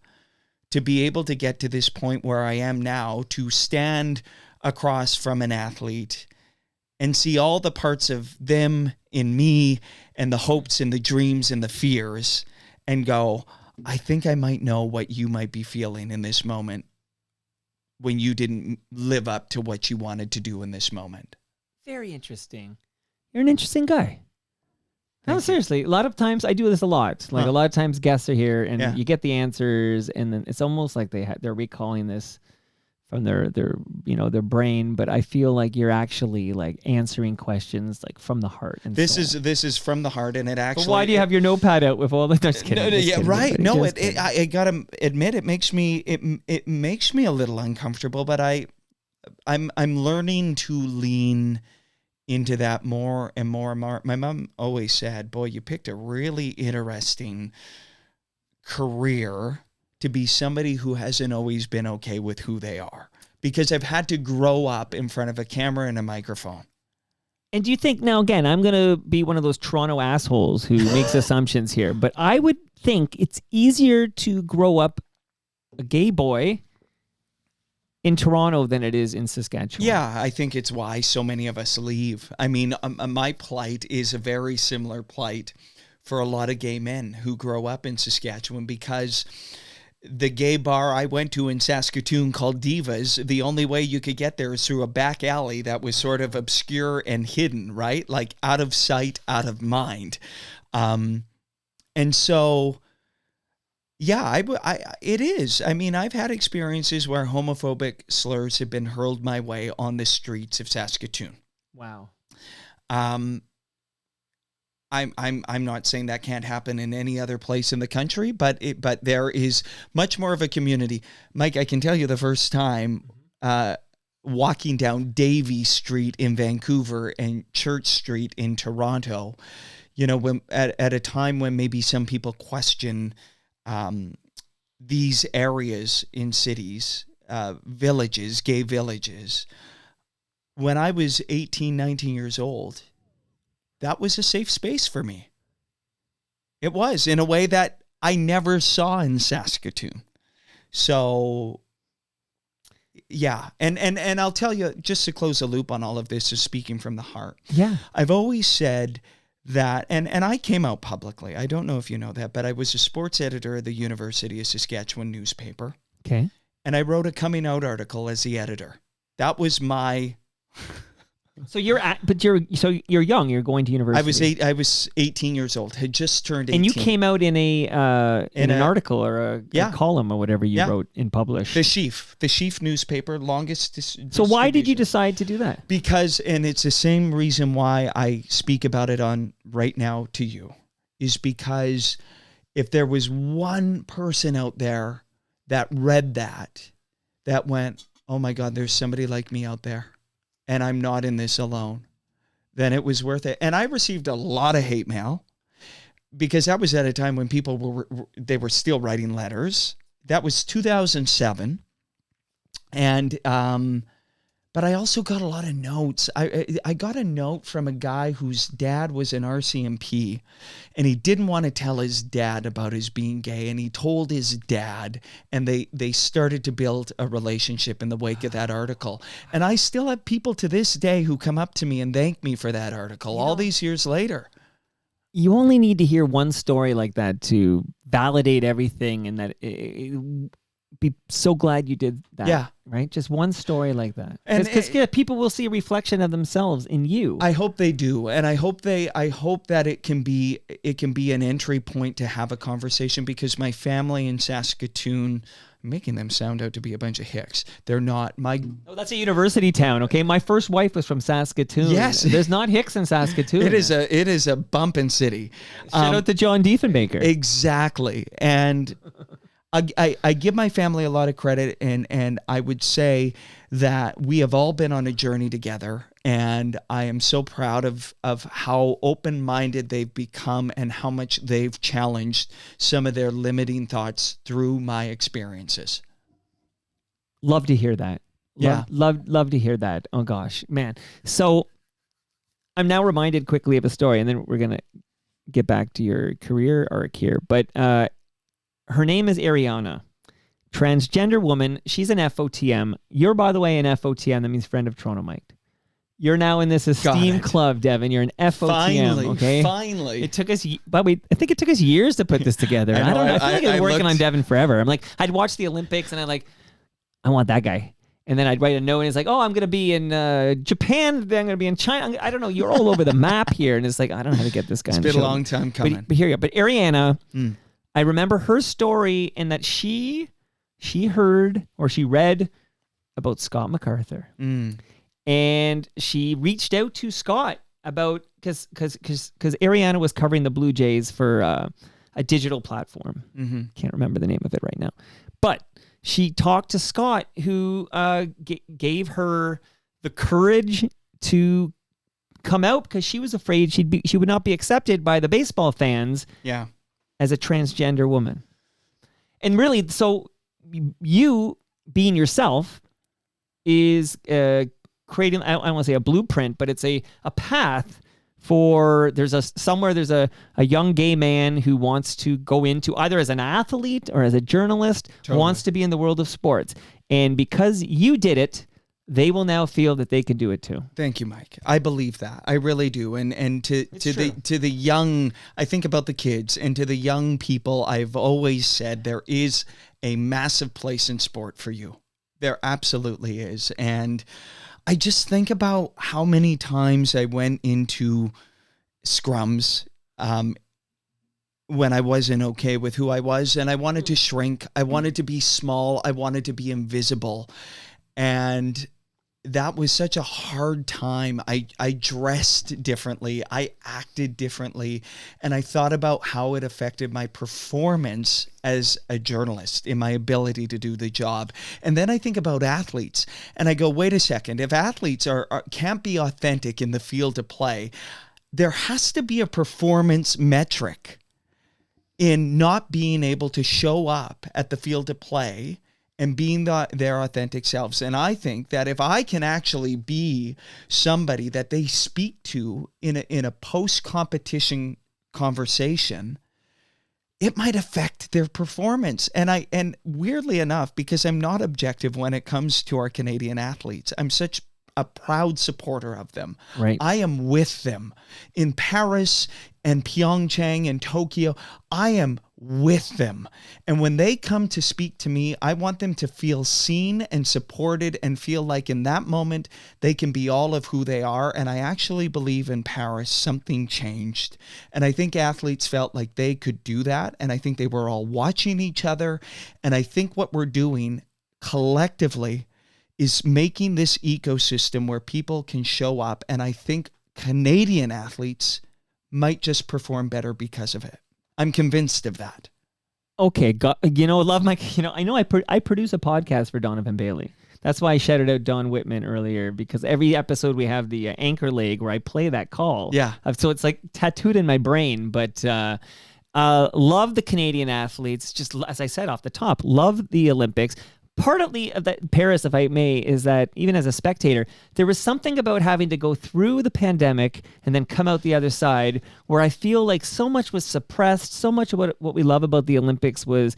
to be able to get to this point where I am now, to stand across from an athlete and see all the parts of them in me and the hopes and the dreams and the fears and go, I think I might know what you might be feeling in this moment when you didn't live up to what you wanted to do in this moment. Very interesting. You're an interesting guy. No, seriously. A lot of times I do this a lot. Like a lot of times guests are here and you get the answers and then it's almost like they're recalling this from their brain, but I feel like you're actually like answering questions like from the heart. And this is from the heart, and it actually. But why do you have your notepad out with all the? Just kidding. Kidding, right. No, I gotta admit, it makes me a little uncomfortable, but I'm learning to lean into that more and more and more. My mom always said, "Boy, you picked a really interesting career to be somebody who hasn't always been okay with who they are," because I've had to grow up in front of a camera and a microphone. And do you think, now again, I'm going to be one of those Toronto assholes who makes assumptions here, but I would think it's easier to grow up a gay boy in Toronto than it is in Saskatchewan. Yeah, I think it's why so many of us leave. I mean, my plight is a very similar plight for a lot of gay men who grow up in Saskatchewan, because the gay bar I went to in Saskatoon called Divas, the only way you could get there is through a back alley that was sort of obscure and hidden, right? Like out of sight, out of mind. And so, yeah, it is. I mean, I've had experiences where homophobic slurs have been hurled my way on the streets of Saskatoon. Wow. I'm not saying that can't happen in any other place in the country, but there is much more of a community. Mike, I can tell you the first time walking down Davie Street in Vancouver and Church Street in Toronto, when at a time when maybe some people question these areas in cities, villages, gay villages. When I was 18, 19 years old, that was a safe space for me. It was, in a way that I never saw in Saskatoon. So, yeah. And I'll tell you, just to close the loop on all of this, is speaking from the heart. Yeah. I've always said that, and I came out publicly. I don't know if you know that, but I was a sports editor at the University of Saskatchewan newspaper. Okay. And I wrote a coming out article as the editor. That was my... So you're young. You're going to university. I was 18 years old. Had just turned 18. And you came out in an article or a column or whatever you wrote in Publish. The Sheaf newspaper, longest. So why did you decide to do that? Because, and it's the same reason why I speak about it on right now to you, is because if there was one person out there that read that went, oh my God, there's somebody like me out there, and I'm not in this alone, then it was worth it. And I received a lot of hate mail, because that was at a time when people were still writing letters. That was 2007. And, but I also got a lot of notes. I got a note from a guy whose dad was an RCMP, and he didn't want to tell his dad about his being gay, and he told his dad, and they started to build a relationship in the wake of that article. And I still have people to this day who come up to me and thank me for that article all these years later. You only need to hear one story like that to validate everything, and that be so glad you did that. Yeah. Right? Just one story like that. Because people will see a reflection of themselves in you. I hope they do. And I hope that it can be an entry point to have a conversation, because my family in Saskatoon, I'm making them sound out to be a bunch of hicks. They're not. Oh, that's a university town, okay? My first wife was from Saskatoon. Yes. There's not hicks in Saskatoon. It is a bumpin' city. Shout out to John Diefenbaker. Exactly. And I give my family a lot of credit, and I would say that we have all been on a journey together, And I am so proud of how open-minded they've become and how much they've challenged some of their limiting thoughts through my experiences. Love to hear that. Yeah. Love to hear that. Oh gosh, man. So I'm now reminded quickly of a story, and then we're going to get back to your career arc here. But her name is Ariana. Transgender woman. She's an FOTM. You're, by the way, an FOTM. That means friend of Toronto Mike. You're now in this esteemed club, Devin. You're an FOTM. Finally. It took us, but I think it took us years to put this together. I don't know. I feel like I've been working on Devin forever. I'm like, I'd watch the Olympics and I want that guy. And then I'd write a note and it's like, oh, I'm going to be in Japan. Then I'm going to be in China. I don't know. You're all over the map here. And it's like, I don't know how to get this guy. It's been a long time coming. But here you go. But Ariana, I remember her story in that she heard or she read about Scott MacArthur. And she reached out to Scott about, because Ariana was covering the Blue Jays for a digital platform. Can't remember the name of it right now. But she talked to Scott, who gave her the courage to come out because she was afraid she would not be accepted by the baseball fans as a transgender woman. And really, so you being yourself is creating, I don't want to say a blueprint, but it's a path for, there's a young gay man who wants to go into either as an athlete or as a journalist, wants to be in the world of sports. And because you did it, they will now feel that they can do it too. Thank you, Mike. I believe that. I really do. And to the young, I think about the kids, and to the young people, I've always said there is a massive place in sport for you. There absolutely is. And I just think about how many times I went into scrums when I wasn't okay with who I was, and I wanted to shrink. I wanted to be small. I wanted to be invisible. And that was such a hard time. I dressed differently. I acted differently. And I thought about how it affected my performance as a journalist, in my ability to do the job. And then I think about athletes and I go, wait a second, if athletes can't be authentic in the field of play, there has to be a performance metric in not being able to show up at the field of play and being their authentic selves. And I think that if I can actually be somebody that they speak to in a post-competition conversation, it might affect their performance. And weirdly enough, because I'm not objective when it comes to our Canadian athletes, I'm such a proud supporter of them. Right. I am with them in Paris and Pyeongchang and Tokyo. I am with them. And when they come to speak to me, I want them to feel seen and supported and feel like in that moment they can be all of who they are. And I actually believe in Paris something changed. And I think athletes felt like they could do that. And I think they were all watching each other. And I think what we're doing collectively is making this ecosystem where people can show up. And I think Canadian athletes might just perform better because of it. I'm convinced of that. Okay, love my, I know I produce a podcast for Donovan Bailey. That's why I shouted out Don Whitman earlier, because every episode we have the anchor leg where I play that call. Yeah. So it's like tattooed in my brain, but love the Canadian athletes. Just as I said off the top, love the Olympics. Partly of that Paris, if I may, is that even as a spectator, there was something about having to go through the pandemic and then come out the other side where I feel like so much was suppressed. So much of what we love about the Olympics was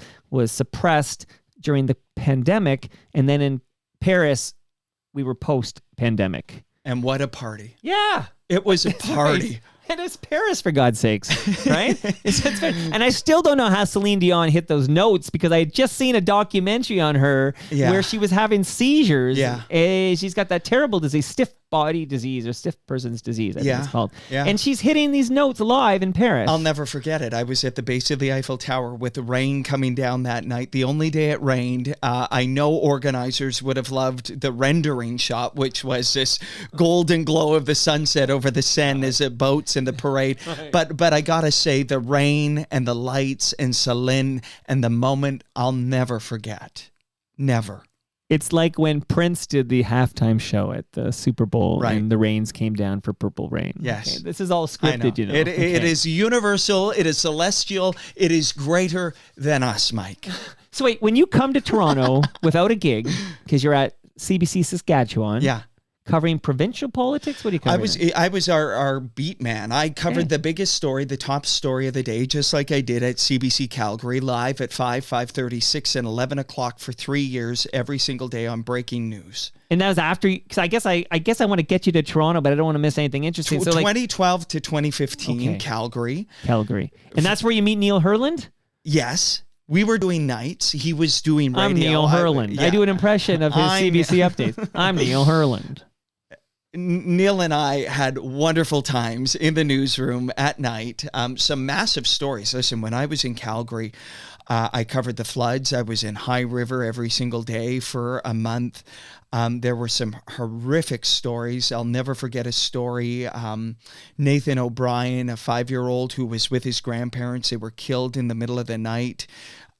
suppressed during the pandemic. And then in Paris, we were post-pandemic. And what a party. Yeah. It was a party. Right. And it's Paris, for God's sakes, right? And I still don't know how Celine Dion hit those notes, because I had just seen a documentary on her where she was having seizures. Yeah. She's got that terrible disease, stiff body disease, or stiff person's disease, I think it's called. Yeah. And she's hitting these notes live in Paris. I'll never forget it. I was at the base of the Eiffel Tower with the rain coming down that night. The only day it rained. I know organizers would have loved the rendering shot, which was this golden glow of the sunset over the Seine as it boats in the parade. Right. But I gotta say, the rain and the lights and Celine and the moment I'll never forget. Never. It's like when Prince did the halftime show at the Super Bowl and the rains came down for Purple Rain. Yes. Okay, this is all scripted, you know. It is universal. It is celestial. It is greater than us, Mike. So wait, when you come to Toronto without a gig, because you're at CBC Saskatchewan. Yeah. Covering provincial politics? What do you cover? I was our beat man. I covered the biggest story, the top story of the day, just like I did at CBC Calgary, live at 5, 5:30, 6, and 11 o'clock for 3 years, every single day on breaking news. And that was after, because I guess I want to get you to Toronto, but I don't want to miss anything interesting. So 2012 to 2015, Calgary. And that's where you meet Neil Herland? Yes. We were doing nights. He was doing radio. I'm Neil Herland. I do an impression of his CBC updates. I'm Neil Herland. Neil and I had wonderful times in the newsroom at night. Some massive stories. Listen, when I was in Calgary, I covered the floods. I was in High River every single day for a month. There were some horrific stories. I'll never forget a story. Nathan O'Brien, a 5-year-old who was with his grandparents, they were killed in the middle of the night.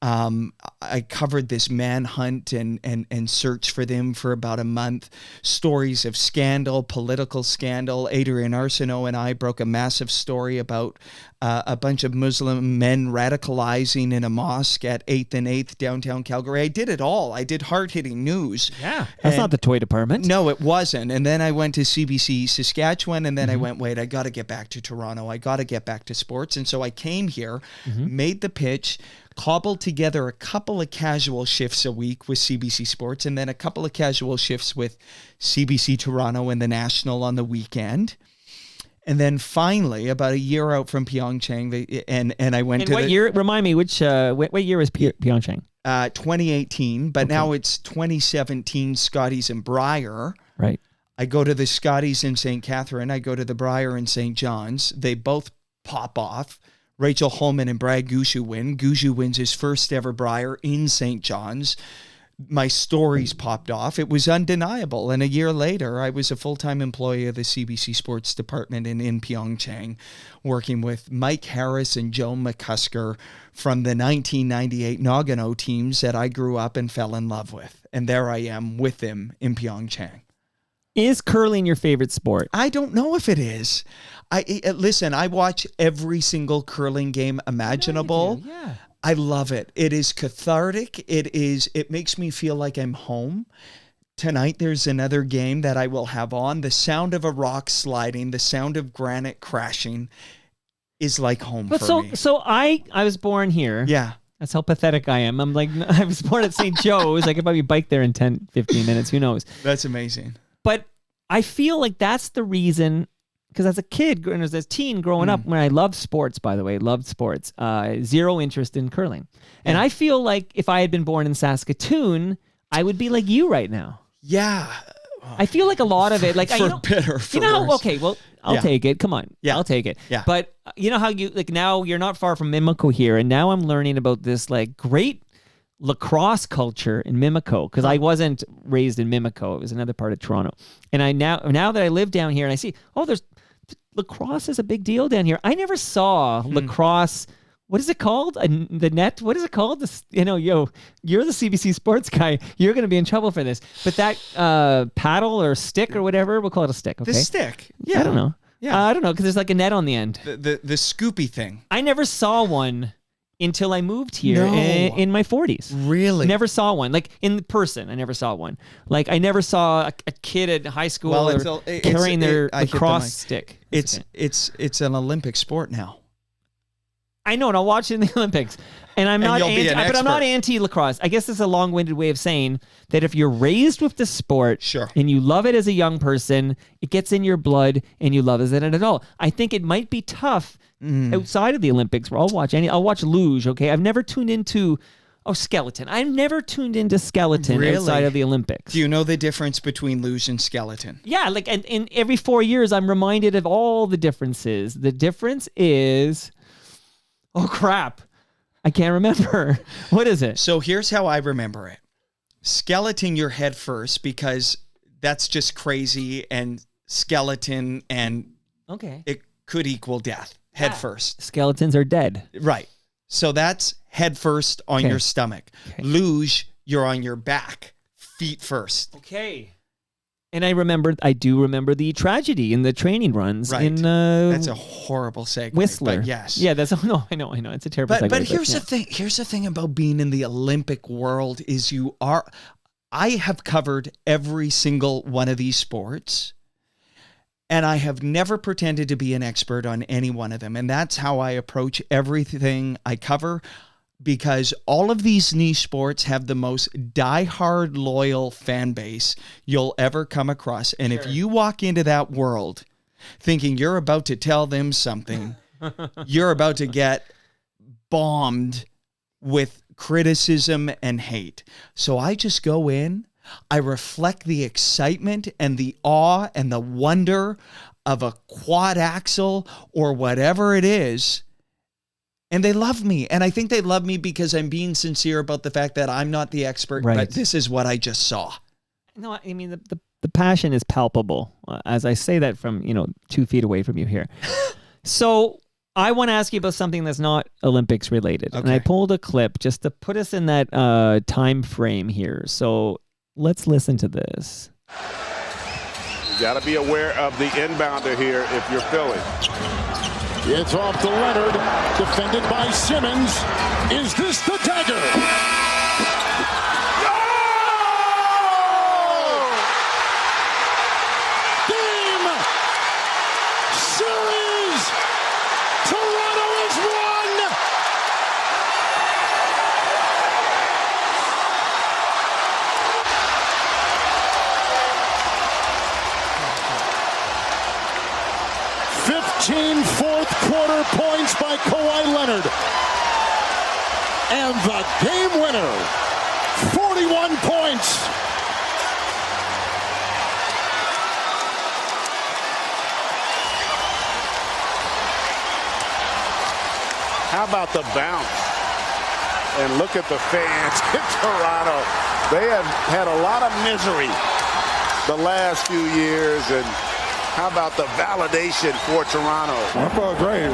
I covered this manhunt and search for them for about a month. Stories of scandal, political scandal. Adrian Arsenault and I broke a massive story about a bunch of Muslim men radicalizing in a mosque at 8th and 8th downtown Calgary. I did it all. I did hard-hitting news. Yeah, that's not the toy department. No, it wasn't. And then I went to CBC Saskatchewan, and then I went, wait, I got to get back to Toronto. I got to get back to sports. And so I came here, made the pitch, cobbled together a couple of casual shifts a week with CBC Sports, and then a couple of casual shifts with CBC Toronto and the National on the weekend. And then finally, about a year out from Pyeongchang, and I went to what year? Remind me, what year was Pyeongchang? 2018, but now it's 2017 Scotties and Briar. Right. I go to the Scotties in St. Catherine. I go to the Briar in St. John's. They both pop off. Rachel Holman and Brad Gushu win. Gushu wins his first ever Briar in St. John's. My stories popped off. It was undeniable. And a year later, I was a full-time employee of the CBC Sports Department in Pyeongchang, working with Mike Harris and Joe McCusker from the 1998 Nagano teams that I grew up and fell in love with. And there I am with them in Pyeongchang. Is curling your favorite sport? I don't know if it is. Listen, I watch every single curling game imaginable. Yeah. I love it. It is cathartic. It makes me feel like I'm home. Tonight there's another game that I will have on. The sound of a rock sliding, the sound of granite crashing is like home for me. So I was born here. Yeah. That's how pathetic I am. I'm like, I was born at St. Joe's. I could probably bike there in 10, 15 minutes. Who knows? That's amazing. But I feel like that's the reason, because as a kid and as a teen growing up, when I loved sports, by the way, zero interest in curling. And I feel like if I had been born in Saskatoon, I would be like you right now. Yeah. I feel like a lot of it, like better, for worse. Okay, well, I'll take it. Come on. Yeah. I'll take it. Yeah. But you know how now you're not far from Mimico here, and now I'm learning about this like great lacrosse culture in Mimico, because I wasn't raised in Mimico. It was another part of Toronto. And I now that I live down here and I see, lacrosse is a big deal down here. I never saw lacrosse. What is it called? The net? What is it called? You're the CBC sports guy. You're going to be in trouble for this. But that paddle or stick or whatever, we'll call it a stick. Okay? The stick. Yeah. I don't know. Yeah. I don't know, because there's like a net on the end. The scoopy thing. I never saw one until I moved here in my 40s. Really? Never saw one. Like in person, I never saw one. Like I never saw a kid at high school carrying their lacrosse stick. It's an Olympic sport now. I know, and I'll watch it in the Olympics. And I'm not anti-lacrosse. I guess it's a long-winded way of saying that if you're raised with the sport and you love it as a young person, it gets in your blood and you love it as an adult. I think it might be tough outside of the Olympics where I'll watch luge, okay? I've never tuned into skeleton. I've never tuned into skeleton outside of the Olympics. Do you know the difference between luge and skeleton? Yeah, like and every 4 years I'm reminded of all the differences. The difference is... Oh, crap. I can't remember. What is it? So here's how I remember it. Skeleton, you're head first because that's just crazy, and skeleton and it could equal death. Head first. Skeletons are dead. Right. So that's head first on your stomach. Okay. Luge, you're on your back feet first. Okay. And I do remember the tragedy in the training runs in that's a horrible segue. Whistler. But yes. Yeah, I know. It's a terrible segue. But here's the thing. Here's the thing about being in the Olympic world is I have covered every single one of these sports, and I have never pretended to be an expert on any one of them. And that's how I approach everything I cover, because all of these niche sports have the most diehard loyal fan base you'll ever come across. And if you walk into that world thinking you're about to tell them something, you're about to get bombed with criticism and hate. So I just go in, I reflect the excitement and the awe and the wonder of a quad axle or whatever it is. And they love me. And I think they love me because I'm being sincere about the fact that I'm not the expert, but this is what I just saw. No, I mean, the passion is palpable, as I say that from, 2 feet away from you here. So I want to ask you about something that's not Olympics related. Okay. And I pulled a clip just to put us in that time frame here. So let's listen to this. You got to be aware of the inbounder here if you're Philly. It's off to Leonard, defended by Simmons. Is this the dagger? No! Game! Series! Toronto has won! Fourth-quarter points by Kawhi Leonard. And the game winner, 41 points. How about the bounce? And look at the fans in Toronto. They have had a lot of misery the last few years, and how about the validation for Toronto? I felt great.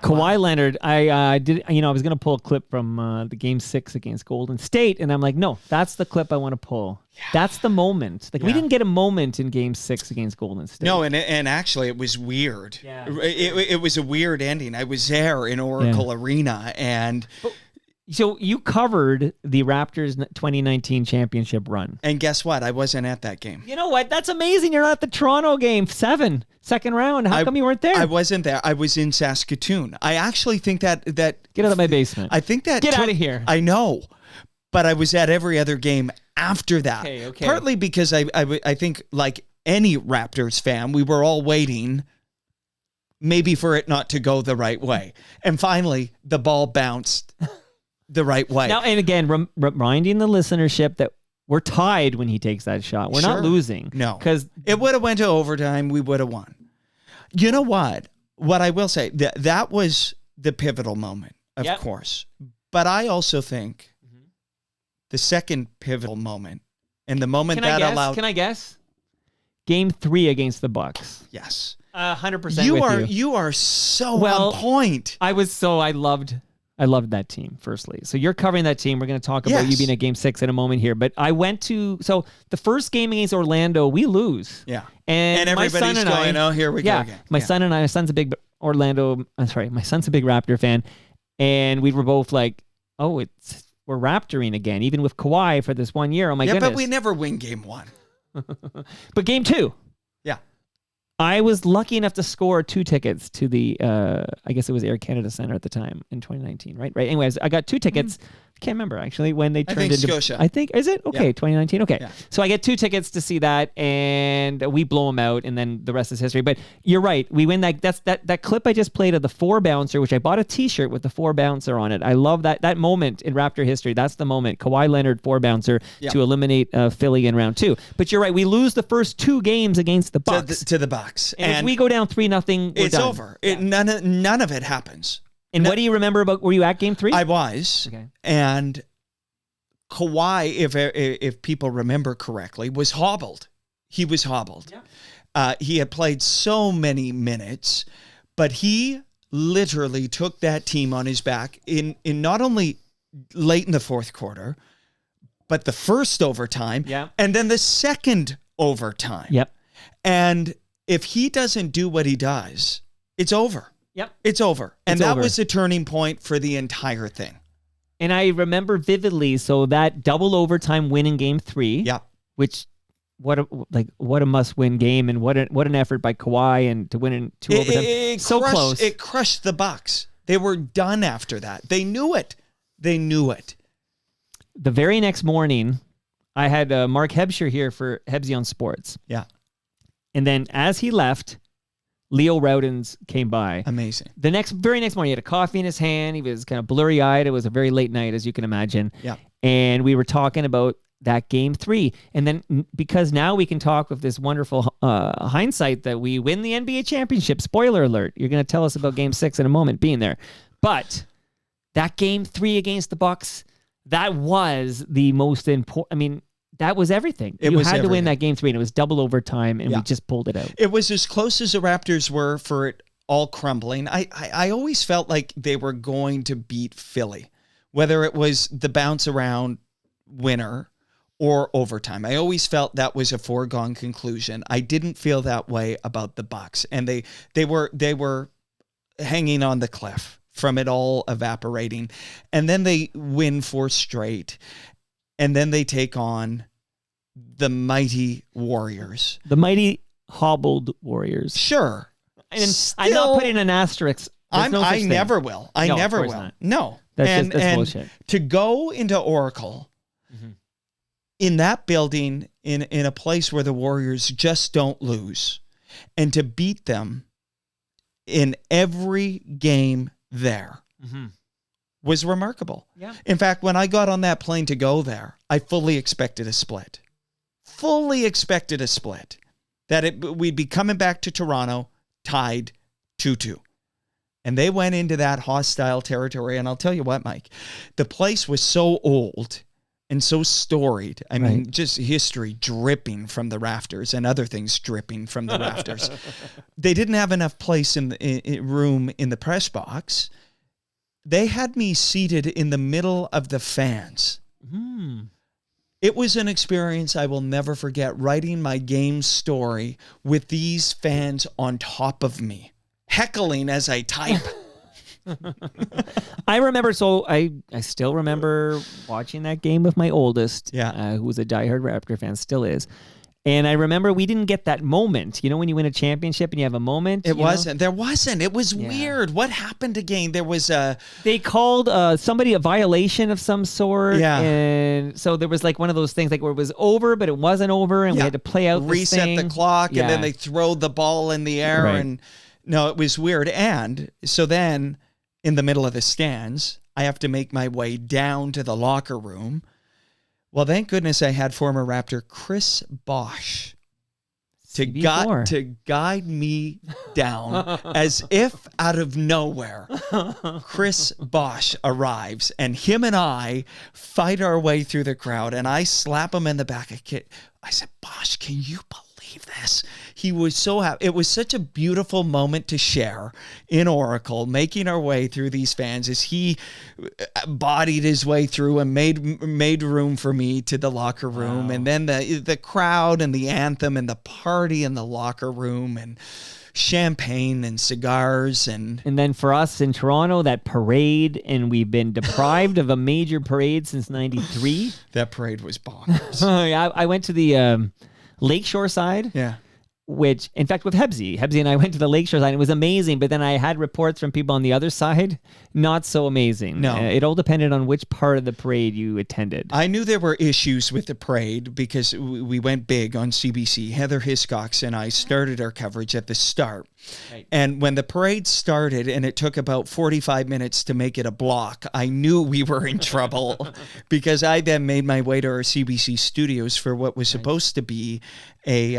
Kawhi Leonard, I was going to pull a clip from the Game 6 against Golden State, and I'm like, no, that's the clip I want to pull. Yeah. That's the moment. We didn't get a moment in Game 6 against Golden State. No, and actually it was weird. Yeah. It was a weird ending. I was there in Oracle Arena, and... So you covered the Raptors 2019 championship run. And guess what? I wasn't at that game. You know what? That's amazing. You're not at the Toronto game 7, second round. How come you weren't there? I wasn't there. I was in Saskatoon. I actually think that... Get out of my basement. I think that... Get out of here. I know. But I was at every other game after that. Okay. Partly because I think, like any Raptors fan, we were all waiting maybe for it not to go the right way. And finally, the ball bounced... the right way. Now, and again, reminding the listenership that we're tied when he takes that shot. We're not losing. No. Because it would have went to overtime. We would have won. You know what? What I will say, that was the pivotal moment, of course. But I also think the second pivotal moment and the moment allowed... Can I guess? Game 3 against the Bucks. Yes. 100% You are so on point. I loved that team, firstly. So you're covering that team. We're going to talk about you being at Game 6 in a moment here. But I went to... So the first game against Orlando, we lose. Yeah. And everybody's going, oh, here we go again. My son's a big my son's a big Raptor fan. And we were both like, oh, we're Raptoring again, even with Kawhi for this 1 year. Oh, my goodness. Yeah, but we never win Game 1. But Game 2. Yeah. I was lucky enough to score 2 tickets to the, I guess it was Air Canada Center at the time in 2019, right? Anyways, I got 2 tickets. I can't remember, actually, when they turned into... Scotia. I think, is it? Okay, 2019, okay. Yeah. So I get 2 tickets to see that, and we blow them out, and then the rest is history. But you're right. We win that. That clip I just played of the 4-bouncer, which I bought a T-shirt with the 4-bouncer on it. I love that moment in Raptor history. That's the moment. Kawhi Leonard 4-bouncer to eliminate Philly in round 2. But you're right. We lose the first 2 games against the Bucks. To the Bucks. And if we go down 3-0, it's done. over. None of it happens. And what do you remember about, were you at Game 3? I was. Okay. And Kawhi, if people remember correctly, was hobbled. He was hobbled. Yeah. He had played so many minutes, but he literally took that team on his back in not only late in the fourth quarter, but the first overtime, Yeah. and then the second overtime. Yep. And if he doesn't do what he does, it's over. Yep. It's over. And It's that over. was the turning point for the entire thing. And I remember vividly, so that double overtime win in Game 3, Yeah. which what a must-win game, and what an effort by Kawhi and to win in 2 overtime. So close. It crushed the Bucks. They were done after that. They knew it. They knew it. The very next morning, I had Mark Hebscher here for Hebsy on Sports. Yeah. And then as he left, Leo Rowdens came by. Amazing. The very next morning, he had a coffee in his hand. He was kind of blurry-eyed. It was a very late night, as you can imagine. Yeah. And we were talking about that Game 3. And then because now we can talk with this wonderful hindsight that we win the NBA championship. Spoiler alert. You're going to tell us about Game 6 in a moment being there. But that Game 3 against the Bucks, that was the most important. I mean, that was everything. You had to win that Game 3, and it was double overtime, and we just pulled it out. It was as close as the Raptors were for it all crumbling. I always felt like they were going to beat Philly, whether it was the bounce around winner or overtime. I always felt that was a foregone conclusion. I didn't feel that way about the Bucks, and they were hanging on the cliff from it all evaporating. And then they win 4 straight. And then they take on the mighty Warriors. The mighty hobbled Warriors. Sure. And Still, I'm not putting an asterisk. I never will. I No, never of course will. not. No. That's bullshit. To go into Oracle in that building, in a place where the Warriors just don't lose, and to beat them in every game there was remarkable. Yeah. In fact, when I got on that plane to go there, I fully expected a split. That we'd be coming back to Toronto tied 2-2. And they went into that hostile territory. And I'll tell you what, Mike, the place was so old and so storied. I mean, just history dripping from the rafters and other things dripping from the rafters. They didn't have enough place in the room in the press box. They had me seated in the middle of the fans. It was an experience I will never forget, writing my game story with these fans on top of me, heckling as I type. I remember, so I still remember watching that game with my oldest, who was a diehard Raptor fan, still is. And I remember we didn't get that moment. You know, when you win a championship and you have a moment? It wasn't. There wasn't. It was weird. What happened again? There was a... They called somebody a violation of some sort. Yeah. And so there was like one of those things like where it was over, but it wasn't over. And we had to play out reset the clock. Yeah. And then they throw the ball in the air. Right. And no, it was weird. And so then in the middle of the stands, I have to make my way down to the locker room. Well, thank goodness I had former Raptor Chris Bosh to guide me down as if out of nowhere. Chris Bosh arrives, and him and I fight our way through the crowd, and I slap him in the back. I said, Bosh, can you believe this? He was so happy. It was such a beautiful moment to share in Oracle, making our way through these fans as he bodied his way through and made room for me to the locker room. Wow. And then the crowd and the anthem and the party in the locker room and champagne and cigars. And then for us in Toronto, that parade, and we've been deprived of a major parade since 93. That parade was bonkers. I went to the Lakeshore side. Yeah. Which, in fact, with Hebsy and I went to the Lakeshore side. It was amazing, but then I had reports from people on the other side, not so amazing. No. It all depended on which part of the parade you attended. I knew there were issues with the parade because we went big on CBC. Heather Hiscox and I started our coverage at the start. Right. And when the parade started and it took about 45 minutes to make it a block, I knew we were in trouble because I then made my way to our CBC studios for what was supposed to be a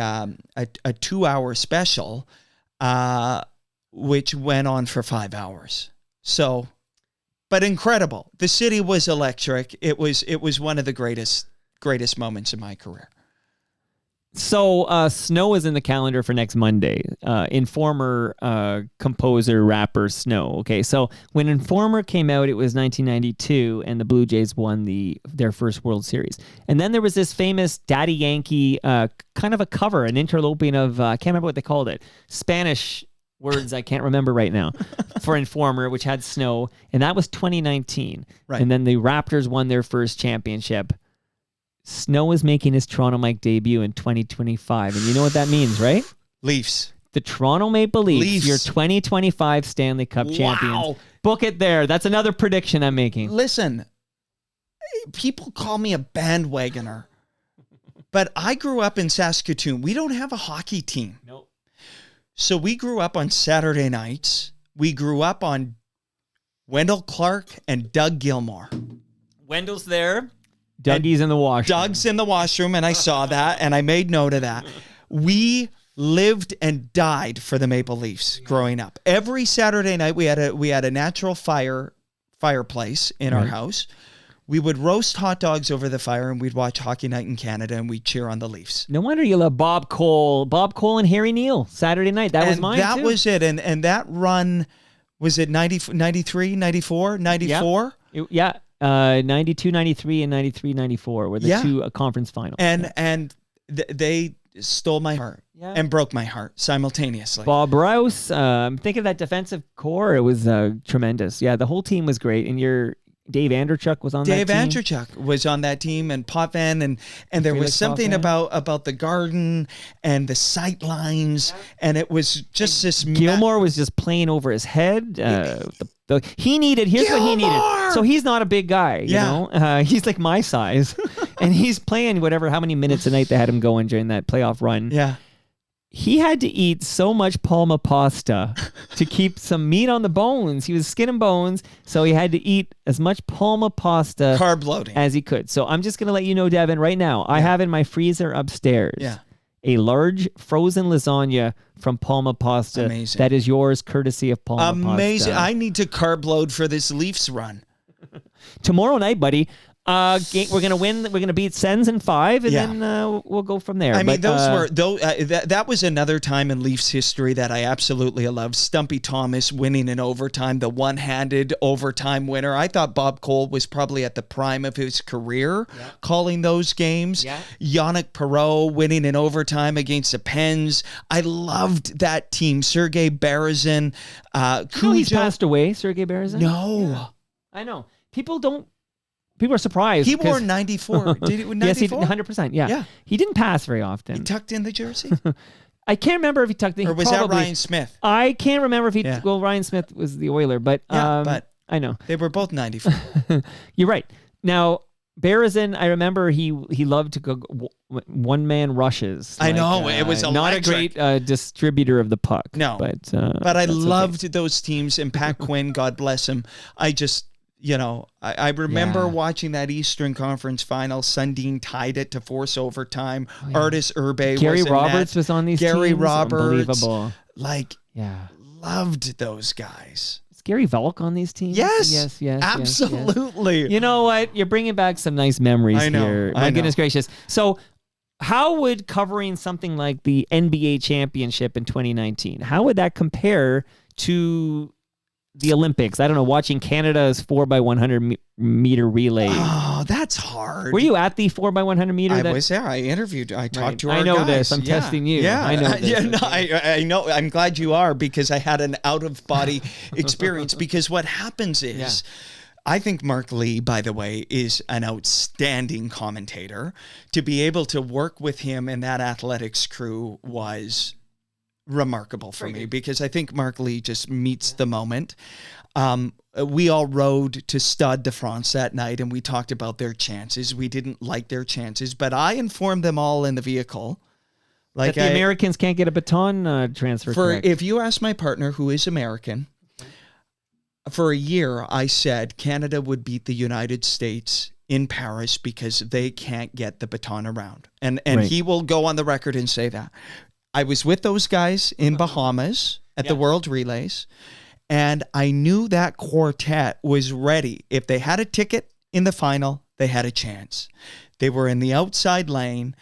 2-hour special, which went on for 5 hours. So, but incredible. The city was electric. It was one of the greatest moments in my career. So Snow is in the calendar for next Monday. Informer composer, rapper Snow. Okay, so when Informer came out, it was 1992, and the Blue Jays won their first World Series. And then there was this famous Daddy Yankee kind of a cover, an interloping of, I can't remember what they called it, Spanish words I can't remember right now, for Informer, which had Snow, and that was 2019. Right. And then the Raptors won their first championship. Snow is making his Toronto Mike debut in 2025. And you know what that means, right? Leafs. The Toronto Maple Leafs, your 2025 Stanley Cup champions. Book it there. That's another prediction I'm making. Listen, people call me a bandwagoner, but I grew up in Saskatoon. We don't have a hockey team. Nope. So we grew up on Saturday nights. We grew up on Wendell Clark and Doug Gilmour. Wendell's there. Dougie's in the washroom. Doug's in the washroom, and I saw that, and I made note of that. We lived and died for the Maple Leafs growing up. Every Saturday night, we had a natural fireplace in our house. We would roast hot dogs over the fire, and we'd watch Hockey Night in Canada, and we'd cheer on the Leafs. No wonder you love Bob Cole. Bob Cole and Harry Neal, Saturday night. That was mine, that too. was it. And that run, was it 93, 94, 94? Yeah. 92, 93, and 93, 94 were the two conference finals. And they stole my heart and broke my heart simultaneously. Bob Rouse, I'm thinking of that defensive core. It was tremendous. Yeah, the whole team was great. And Dave Andrechuk was on that team. Dave Andrechuk was on that team, and Potvin, and there was something about the garden and the sight lines, and it was just this. Gilmour was just playing over his head. He needed. Here's what he needed. So he's not a big guy, you know. He's like my size, and he's playing how many minutes a night they had him going during that playoff run. Yeah. He had to eat so much palma pasta to keep some meat on the bones. He was skin and bones, so he had to eat as much palma pasta, carb loading, as he could. So I'm just going to let you know, Devin, right now, I have in my freezer upstairs a large frozen lasagna from Palma Pasta. Amazing. That is yours, courtesy of Palma Pasta. Amazing. I need to carb load for this Leafs run. Tomorrow night, buddy. We're gonna win. We're gonna beat Sens in 5, and then we'll go from there. I mean, that was another time in Leafs history that I absolutely loved. Stumpy Thomas winning in overtime, the one-handed overtime winner. I thought Bob Cole was probably at the prime of his career calling those games. Yeah. Yannick Perreault winning in overtime against the Pens. I loved that team. Sergei Berezin, he's passed away. Sergei Berezin. No, yeah. I know. People are surprised. He wore 94. Did he? 94? Yes, 100%. Yeah. He didn't pass very often. He tucked in the jersey? I can't remember if he tucked in. Or was that Ryan Smith? I can't remember if he... Yeah. Well, Ryan Smith was the Oiler, but... but I know. They were both 94. You're right. Now, Berezin, I remember he loved to go one-man rushes. I know. It was electric. Not a great distributor of the puck. No. But I loved those teams. And Pat Quinn, God bless him. I remember watching that Eastern Conference final. Sundin tied it to force overtime. Artis Urbe Gary Roberts was on these Gary teams. Roberts. Unbelievable. Loved those guys. Is Gary Volk on these teams? Yes. Absolutely. Yes. You know what? You're bringing back some nice memories here. My goodness gracious. So how would covering something like the NBA championship in 2019, how would that compare to the Olympics? I don't know, watching Canada's 4x100 meter relay. Oh, that's hard. Were you at the 4x100 meter? I was there. I interviewed. I talked to our guys. I know guys. This. I'm testing you. Yeah. I know this. I know. I'm glad you are, because I had an out-of-body experience. Because what happens is... I think Mark Lee, by the way, is an outstanding commentator. To be able to work with him and that athletics crew was remarkable for me, because I think Mark Lee just meets the moment. We all rode to Stade de France that night, and we talked about their chances. We didn't like their chances, but I informed them all in the vehicle. Like that the Americans can't get a baton transfer. If you ask my partner, who is American, for a year, I said Canada would beat the United States in Paris because they can't get the baton around. And he will go on the record and say that. I was with those guys in Bahamas at the World Relays, and I knew that quartet was ready. If they had a ticket in the final, they had a chance. They were in the outside lane.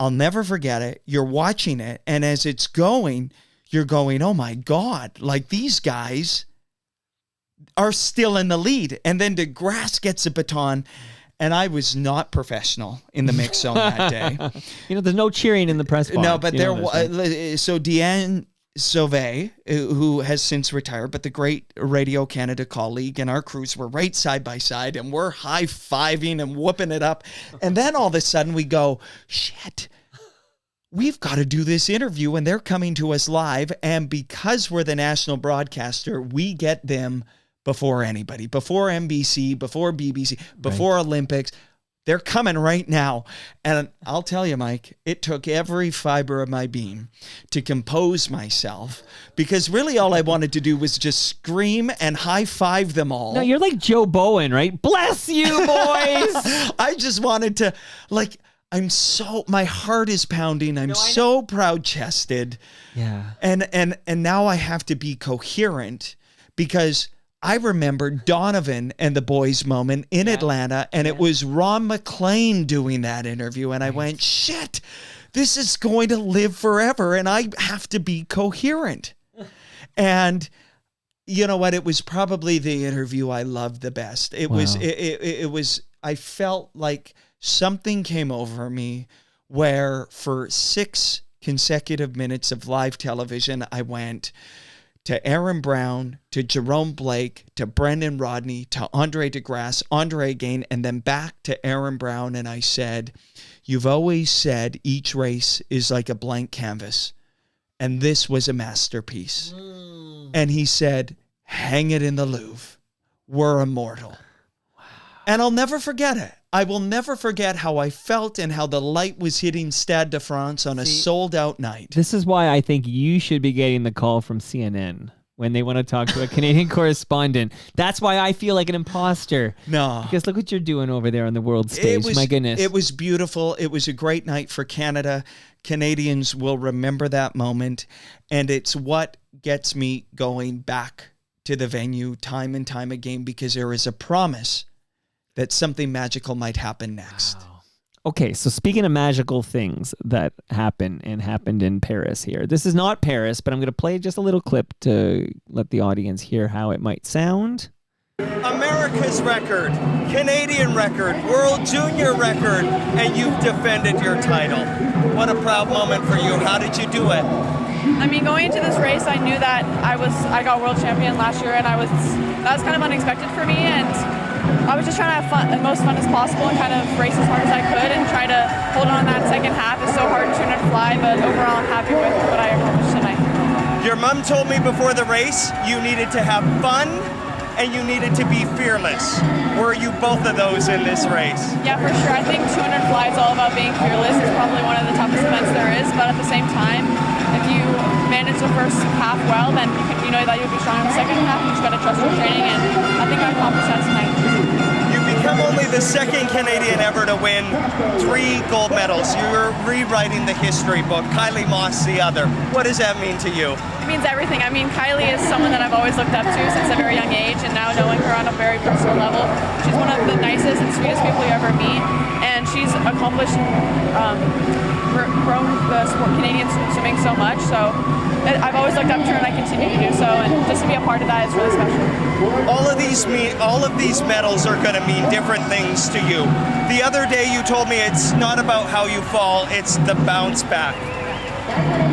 I'll never forget it. You're watching it, and as it's going, you're going, oh my God, like these guys are still in the lead. And then DeGrasse gets a baton, and I was not professional in the mix zone that day. There's no cheering in the press box. No, but there was, so Deanne Sauvé, who has since retired, but the great Radio Canada colleague, and our crews were right side by side, and we're high-fiving and whooping it up. And then all of a sudden we go, shit, we've got to do this interview, and they're coming to us live. And because we're the national broadcaster, we get them before anybody, before NBC, before BBC, before Olympics. They're coming right now. And I'll tell you, Mike, it took every fiber of my being to compose myself, because really all I wanted to do was just scream and high-five them all. No, you're like Joe Bowen, right? Bless you, boys! I just wanted to, like, my heart is pounding. I'm so proud-chested. Yeah. And now I have to be coherent, because I remember Donovan and the boys moment in Atlanta, and it was Ron McLean doing that interview. And I went, shit, this is going to live forever, and I have to be coherent. And you know what? It was probably the interview I loved the best. It was, I felt like something came over me where for 6 consecutive minutes of live television, I went to Aaron Brown, to Jerome Blake, to Brendan Rodney, to Andre DeGrasse, Andre again, and then back to Aaron Brown. And I said, you've always said each race is like a blank canvas, and this was a masterpiece. And he said, hang it in the Louvre. We're immortal. Wow. And I'll never forget it. I will never forget how I felt and how the light was hitting Stade de France on a sold-out night. This is why I think you should be getting the call from CNN when they want to talk to a Canadian correspondent. That's why I feel like an imposter. No. Because look what you're doing over there on the world stage. My goodness. It was beautiful. It was a great night for Canada. Canadians will remember that moment. And it's what gets me going back to the venue time and time again, because there is a promise that something magical might happen next. Wow. Okay, so speaking of magical things that happened in Paris here. This is not Paris, but I'm going to play just a little clip to let the audience hear how it might sound. America's record, Canadian record, World Junior record, and you've defended your title. What a proud moment for you. How did you do it? I mean, going into this race, I knew that I got world champion last year, and that was kind of unexpected for me, and I was just trying to have fun, the most fun as possible, and kind of race as hard as I could and try to hold on that second half. It's so hard to turn and fly, but overall I'm happy with what I accomplished tonight. Your mom told me before the race you needed to have fun and you needed to be fearless. Were you both of those in this race? Yeah, for sure. I think 200 fly is all about being fearless. It's probably one of the toughest events there is, but at the same time, if you manage the first half well, then you know that you'll be strong in the second half. You just got to trust your training, and I think I accomplished that tonight. You become only the second Canadian ever to win 3 gold medals. You're rewriting the history book. Kylie Moss the other. What does that mean to you? It means everything. I mean, Kylie is someone that I've always looked up to since a very young age, and now knowing her on a very personal level, she's one of the nicest and sweetest people you ever meet, and she's accomplished grown the sport Canadian swimming so much. So I've always looked up to her, and I continue to do so, and just to be a part of that is really special. All of these medals are going to mean different things to you. The other day you told me it's not about how you fall, it's the bounce back.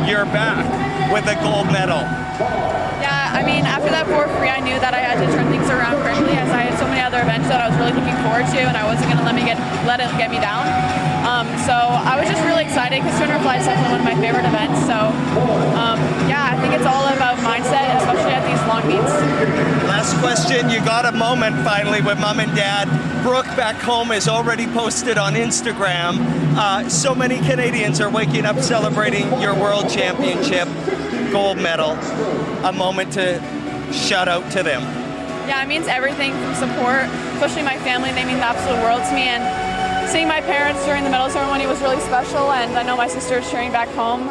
You're back with a gold medal. Yeah, I mean, after that 4-free, I knew that I had to turn things around quickly, as I had so many other events that I was really looking forward to, and I wasn't going to let it get me down. So I was just really excited, because 200 fly is definitely one of my favorite events. So yeah, I think it's all about mindset, especially at these long meets. Last question. You got a moment finally with mom and dad. Brooke back home is already posted on Instagram. So many Canadians are waking up celebrating your world championship gold medal. A moment to shout out to them. Yeah, it means everything from support, especially my family. They mean the absolute world to me, and seeing my parents during the medal ceremony was really special, and I know my sister's cheering back home,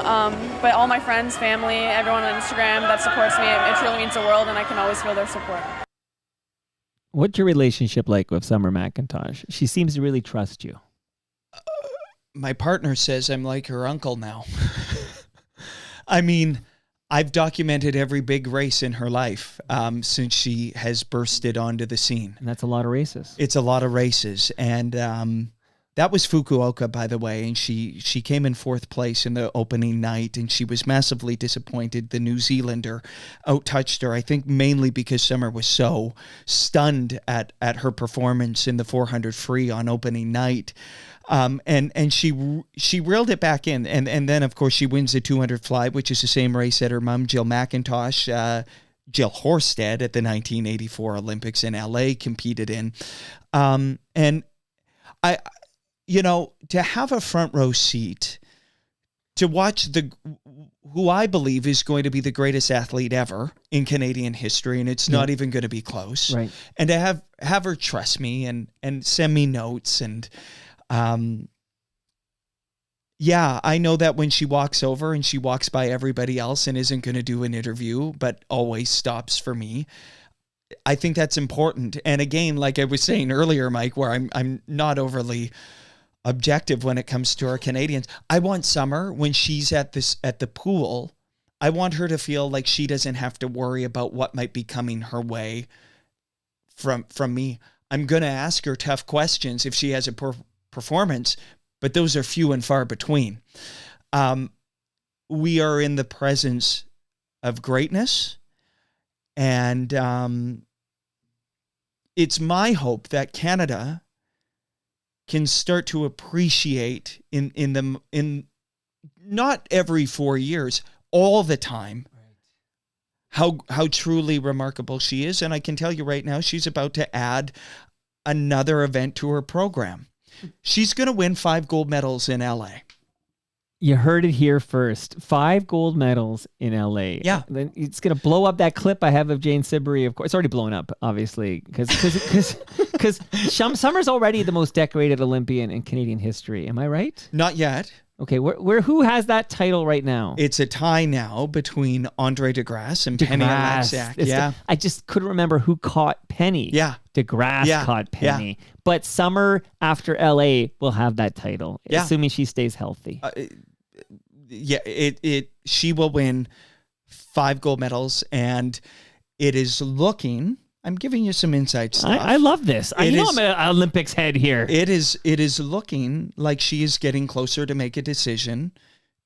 but all my friends, family, everyone on Instagram that supports me, it truly means the world, and I can always feel their support. What's your relationship like with Summer McIntosh? She seems to really trust you. my partner says I'm like her uncle now. I mean, I've documented every big race in her life since she has bursted onto the scene. And that's a lot of races. It's a lot of races. And that was Fukuoka, by the way. And she came in 4th place in the opening night, and she was massively disappointed. The New Zealander out-touched her, I think mainly because Summer was so stunned at her performance in the 400 free on opening night. And she reeled it back in. And then, of course, she wins the 200 fly, which is the same race that her mom, Jill McIntosh, Jill Horsted at the 1984 Olympics in LA competed in. And I, to have a front row seat to watch who I believe is going to be the greatest athlete ever in Canadian history, and it's not even going to be close. Right. And to have her trust me and send me notes and, I know that when she walks over and she walks by everybody else and isn't going to do an interview, but always stops for me, I think that's important. And again, like I was saying earlier, Mike, where I'm not overly objective when it comes to our Canadians. I want Summer, when she's at the pool, I want her to feel like she doesn't have to worry about what might be coming her way from me. I'm going to ask her tough questions if she has a poor performance, but those are few and far between. We are in the presence of greatness, and it's my hope that Canada can start to appreciate in not every 4 years, all the time, how truly remarkable she is. And I can tell you right now, she's about to add another event to her program. She's going to win 5 gold medals in LA. You heard it here first. 5 gold medals in LA. Yeah. Then it's going to blow up that clip I have of Jane Siberry. Of course, it's already blown up, obviously, because Summer's already the most decorated Olympian in Canadian history. Am I right? Not yet. Okay, who has that title right now? It's a tie now between Andre DeGrasse and Penny Alexak. Yeah. I just couldn't remember who caught Penny. Yeah. DeGrasse caught Penny. Yeah. But Summer, after LA, will have that title, assuming she stays healthy. She will win 5 gold medals, and it is looking... I'm giving you some inside stuff. I love this. I'm an Olympics head here. It is looking like she is getting closer to make a decision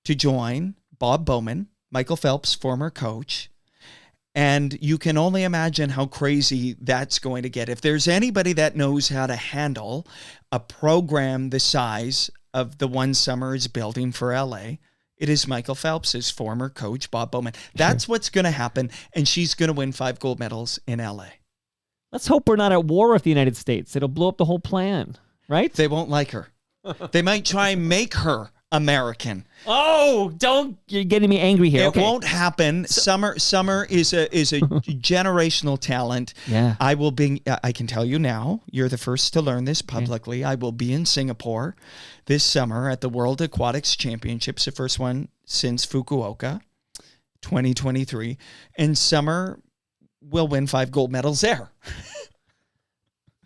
to join Bob Bowman, Michael Phelps' former coach. And you can only imagine how crazy that's going to get. If there's anybody that knows how to handle a program the size of the one Summer is building for LA, it is Michael Phelps' former coach, Bob Bowman. That's what's going to happen, and she's going to win 5 gold medals in LA. Let's hope we're not at war with the United States. It'll blow up the whole plan, right? They won't like her. They might try and make her American. Oh, you're getting me angry here. It won't happen. Summer is a generational talent. Yeah. I can tell you now, you're the first to learn this publicly. I will be in Singapore this summer at the World Aquatics Championships, the first one since Fukuoka, 2023. And Summer will win 5 gold medals there.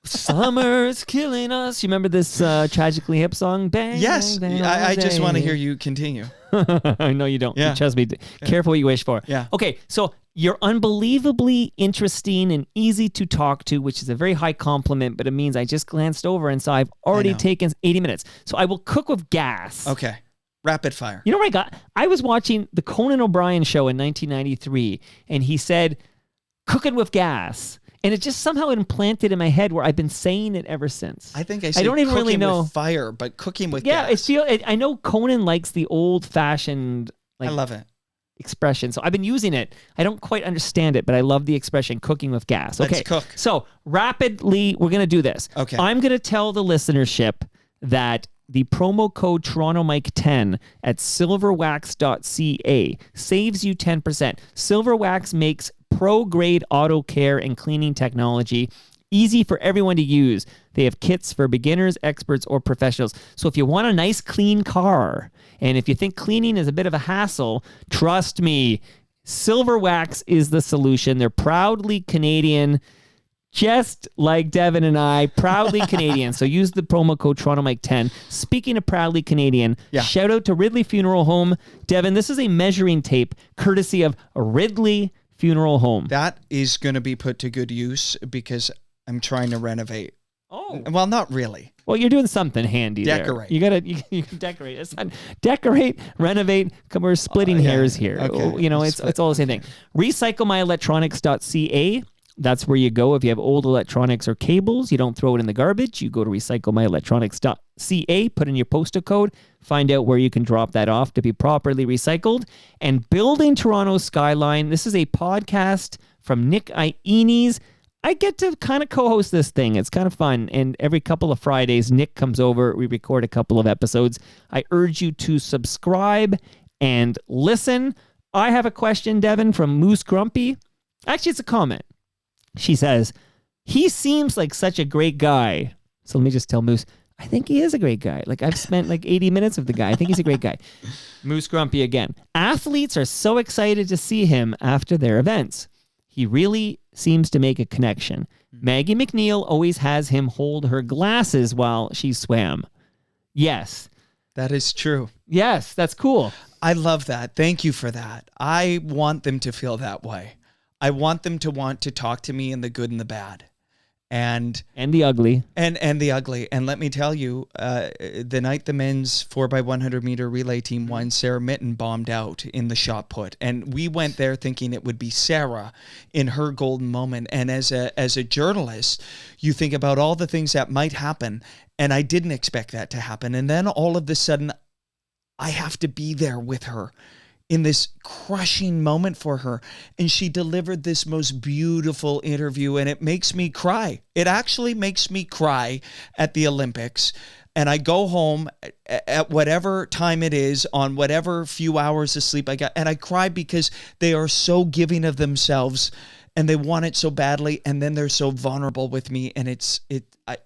Summer's killing us. You remember this Tragically Hip song? Bang, yes. bang, bang, I just want to hear you continue. No, you don't. Yeah. Trust me. Careful what you wish for. Yeah. Okay, so you're unbelievably interesting and easy to talk to, which is a very high compliment, but it means I just glanced over and saw I've already taken 80 minutes. So I will cook with gas. Okay. Rapid fire. You know what I got? I was watching the Conan O'Brien show in 1993, and he said, cooking with gas. And it just somehow implanted in my head where I've been saying it ever since. I think I said don't even cooking really know with fire, but cooking with gas. I know Conan likes the old-fashioned I love it. expression. So I've been using it. I don't quite understand it, but I love the expression cooking with gas. Okay. Let's cook. So rapidly, we're going to do this. Okay. I'm going to tell the listenership that the promo code TorontoMike10 at silverwax.ca saves you 10%. Silverwax makes pro-grade auto care and cleaning technology easy for everyone to use. They have kits for beginners, experts, or professionals. So if you want a nice, clean car, and if you think cleaning is a bit of a hassle, trust me, Silverwax is the solution. They're proudly Canadian. Just like Devin and I, proudly Canadian. So use the promo code TorontoMike10. Speaking of proudly Canadian, shout out to Ridley Funeral Home. Devin, this is a measuring tape courtesy of Ridley Funeral Home. That is going to be put to good use because I'm trying to renovate. Oh. Well, not really. Well, you're doing something handy Decorate. there. You can decorate. It's not decorate, renovate. We're splitting hairs here. Okay. You know, it's all the same thing. RecycleMyElectronics.ca. That's where you go if you have old electronics or cables. You don't throw it in the garbage. You go to RecycleMyElectronics.ca, put in your postal code, find out where you can drop that off to be properly recycled. And Building Toronto's Skyline. This is a podcast from Nick Iones. I get to kind of co-host this thing. It's kind of fun. And every couple of Fridays, Nick comes over. We record a couple of episodes. I urge you to subscribe and listen. I have a question, Devin, from Moose Grumpy. Actually, it's a comment. She says, he seems like such a great guy. So let me just tell Moose, I think he is a great guy. Like, I've spent like 80 minutes with the guy. I think he's a great guy. Moose Grumpy again. Athletes are so excited to see him after their events. He really seems to make a connection. Maggie McNeil always has him hold her glasses while she swam. Yes. That is true. Yes, that's cool. I love that. Thank you for that. I want them to feel that way. I want them to want to talk to me in the good and the bad. And the ugly. And the ugly. And let me tell you, the night the men's 4x100 meter relay team won, Sarah Mitten bombed out in the shot put. And we went there thinking it would be Sarah in her golden moment. And as a journalist, you think about all the things that might happen. And I didn't expect that to happen. And then all of a sudden, I have to be there with her in this crushing moment for her. And she delivered this most beautiful interview, and it makes me cry. It actually makes me cry at the Olympics. And I go home at whatever time it is, on whatever few hours of sleep I got, and I cry because they are so giving of themselves and they want it so badly, and then they're so vulnerable with me, and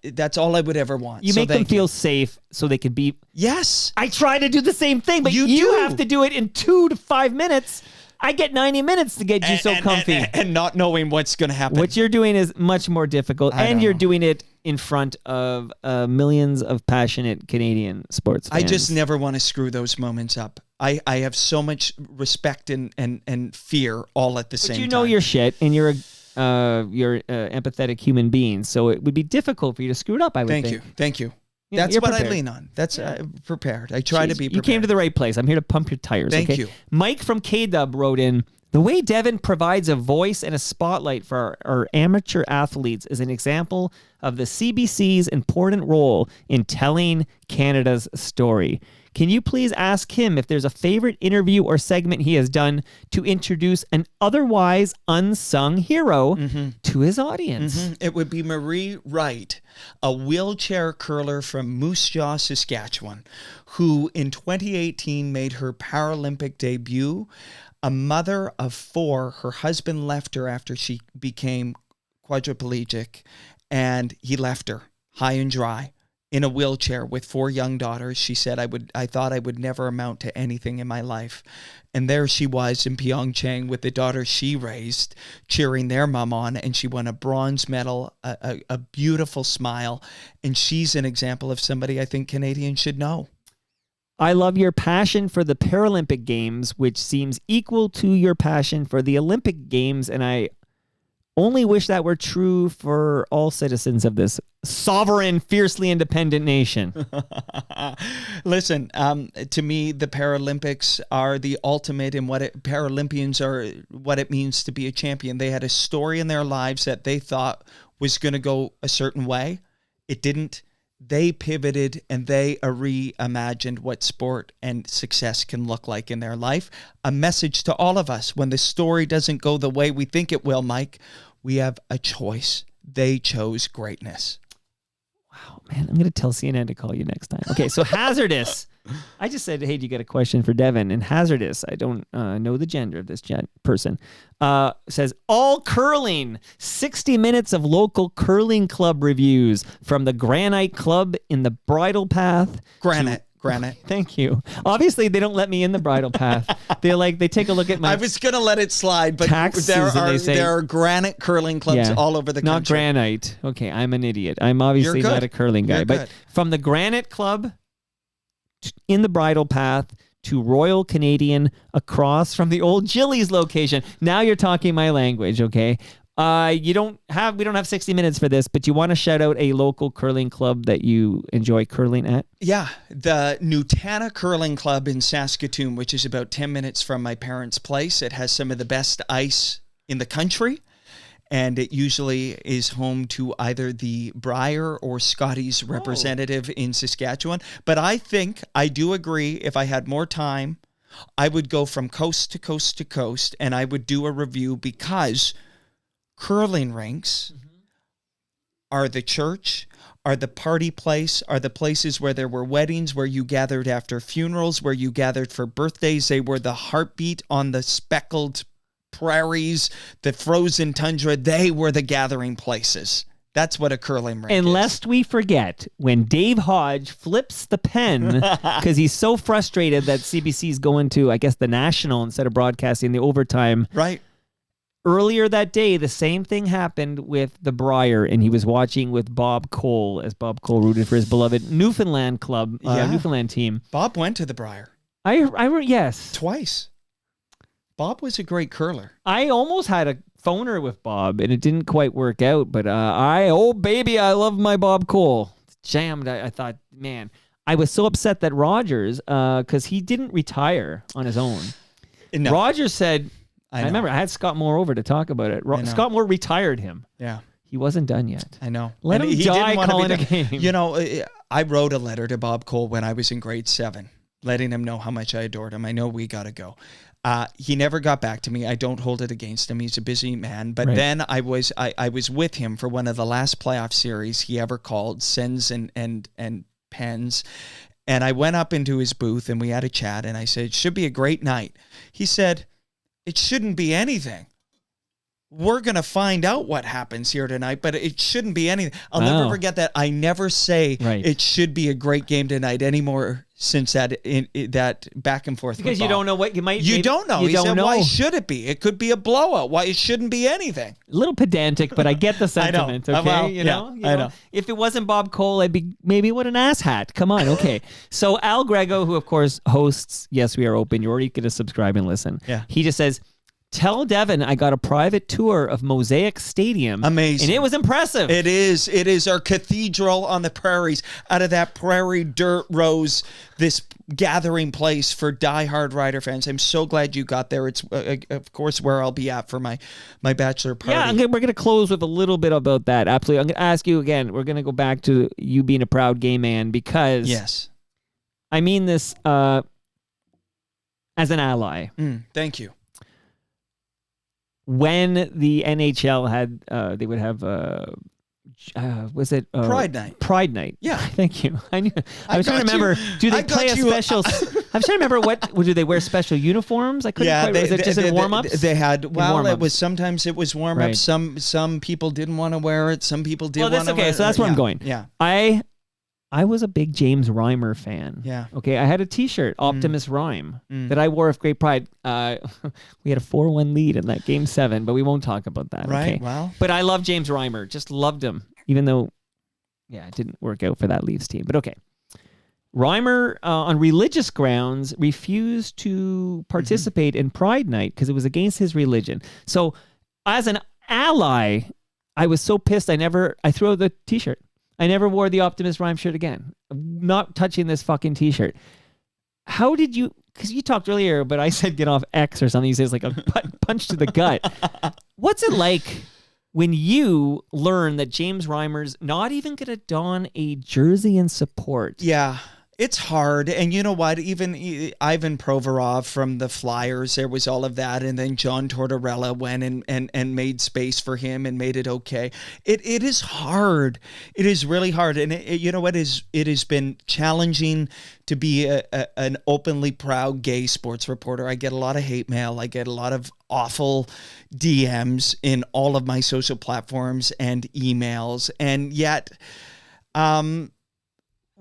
that's all I would ever want. You make them feel safe so they can be... Yes. I try to do the same thing, but you have to do it in 2 to 5 minutes. I get 90 minutes to get you so comfy. And not knowing what's going to happen. What you're doing is much more difficult, and you're doing it in front of millions of passionate Canadian sports fans. I just never want to screw those moments up. I have so much respect and fear all at the same time. But you know your shit, and you're empathetic human being, so it would be difficult for you to screw it up, I would think. Thank you. That's what prepared. I lean on. That's prepared. I try to be prepared. You came to the right place. I'm here to pump your tires. Thank you. Mike from K-Dub wrote in, the way Devin provides a voice and a spotlight for our amateur athletes is an example of the CBC's important role in telling Canada's story. Can you please ask him if there's a favorite interview or segment he has done to introduce an otherwise unsung hero to his audience? It would be Marie Wright, a wheelchair curler from Moose Jaw, Saskatchewan, who in 2018 made her Paralympic debut. A mother of 4, her husband left her after she became quadriplegic, and he left her high and dry in a wheelchair with 4 young daughters. She said, I thought I would never amount to anything in my life. And there she was in Pyeongchang with the daughters she raised, cheering their mom on, and she won a bronze medal, a beautiful smile. And she's an example of somebody I think Canadians should know. I love your passion for the Paralympic Games, which seems equal to your passion for the Olympic Games, and I only wish that were true for all citizens of this sovereign, fiercely independent nation. Listen, to me, the Paralympics are the ultimate in Paralympians are what it means to be a champion. They had a story in their lives that they thought was going to go a certain way. It didn't. They pivoted and they reimagined what sport and success can look like in their life. A message to all of us: when the story doesn't go the way we think it will, Mike, we have a choice. They chose greatness. Wow, man, I'm going to tell CNN to call you next time. Okay, so Hazardous. I just said, hey, do you got a question for Devin? And Hazardous, I don't know the gender of this person, says, all curling, 60 minutes of local curling club reviews from the Granite Club in the Bridle Path. Granite. Granite. Thank you. Obviously, they don't let me in the bridle path. They take a look at my I was going to let it slide, but taxes there are granite curling clubs all over the country. Not granite. Okay, I'm an idiot. I'm obviously not a curling guy. But from the Granite Club in the bridle path to Royal Canadian across from the old Jilly's location. Now you're talking my language, okay? We don't have 60 minutes for this, but you want to shout out a local curling club that you enjoy curling at? Yeah, the Nutana Curling Club in Saskatoon, which is about 10 minutes from my parents' place. It has some of the best ice in the country, and it usually is home to either the Briar or Scotty's representative in Saskatchewan. But I do agree, if I had more time, I would go from coast to coast to coast, and I would do a review, because curling rinks are the church, are the party place, are the places where there were weddings, where you gathered after funerals, where you gathered for birthdays. They were the heartbeat on the speckled prairies, the frozen tundra. They were the gathering places. That's what a curling rink is. And lest we forget, when Dave Hodge flips the pen because he's so frustrated that CBC's going to, I guess, the national instead of broadcasting the overtime. Right. Earlier that day, the same thing happened with the Briar, and he was watching with Bob Cole, as Bob Cole rooted for his beloved Newfoundland club, Newfoundland team. Bob went to the Briar. Yes. Twice. Bob was a great curler. I almost had a phoner with Bob, and it didn't quite work out, but I love my Bob Cole. Jammed. I thought, man, I was so upset that Rogers, because he didn't retire on his own. No. Rogers said... I remember I had Scott Moore over to talk about it. Scott Moore retired him. Yeah. He wasn't done yet. I know. Let him die calling a game. You know, I wrote a letter to Bob Cole when I was in grade 7, letting him know how much I adored him. I know we got to go. He never got back to me. I don't hold it against him. He's a busy man. But then I was with him for one of the last playoff series he ever called, Sens and Pens. And I went up into his booth and we had a chat, and I said, it should be a great night. He said, it shouldn't be anything. We're going to find out what happens here tonight, but it shouldn't be anything. I'll never forget that. I never say it should be a great game tonight anymore since that back and forth. Because you don't know what you might... You don't know. He said, why should it be? It could be a blowout. Why it shouldn't be anything. A little pedantic, but I get the sentiment, okay? Well, you know? I know. If it wasn't Bob Cole, I'd be maybe with an ass hat. Come on, okay. So Al Grego, who of course hosts Yes, We Are Open, you're already going to subscribe and listen. Yeah. He just says... Tell Devin I got a private tour of Mosaic Stadium. Amazing. And it was impressive. It is. It is our cathedral on the prairies. Out of that prairie dirt rose this gathering place for diehard Rider fans. I'm so glad you got there. It's, of course, where I'll be at for my bachelor party. Yeah, we're going to close with a little bit about that. Absolutely. I'm going to ask you again. We're going to go back to you being a proud gay man because... Yes. I mean this as an ally. Thank you. When the NHL had, they would have, was it Pride Night? Pride Night. Yeah. Thank you. I knew. I was trying to remember. Do they play a special? I was trying to remember what. Do they wear special uniforms? I couldn't quite. Was it just in warm-ups? They had. Well, it was sometimes it was warm-ups. Right. Some people didn't want to wear it. Some people did. Well, that's okay. So that's where I'm going. Yeah. I was a big James Reimer fan. Yeah. Okay. I had a T-shirt, Optimus Rhyme, that I wore with great pride. We had a 4-1 lead in that Game 7, but we won't talk about that. Right. Okay? Wow. But I love James Reimer. Just loved him, even though, it didn't work out for that Leafs team. But okay. Reimer, on religious grounds, refused to participate in Pride Night because it was against his religion. So, as an ally, I was so pissed. I threw out the T-shirt. I never wore the Optimus Rhyme shirt again. I'm not touching this fucking T-shirt. How did you... Because you talked earlier, but I said get off X or something. You said it's like a punch to the gut. What's it like when you learn that James Reimer's not even going to don a jersey in support? Yeah. It's hard. And you know what? Even Ivan Provorov from the Flyers, there was all of that. And then John Tortorella went and made space for him and made it okay. It is hard. It is really hard. And you know what? It has been challenging to be an openly proud gay sports reporter. I get a lot of hate mail. I get a lot of awful DMs in all of my social platforms and emails. And yet,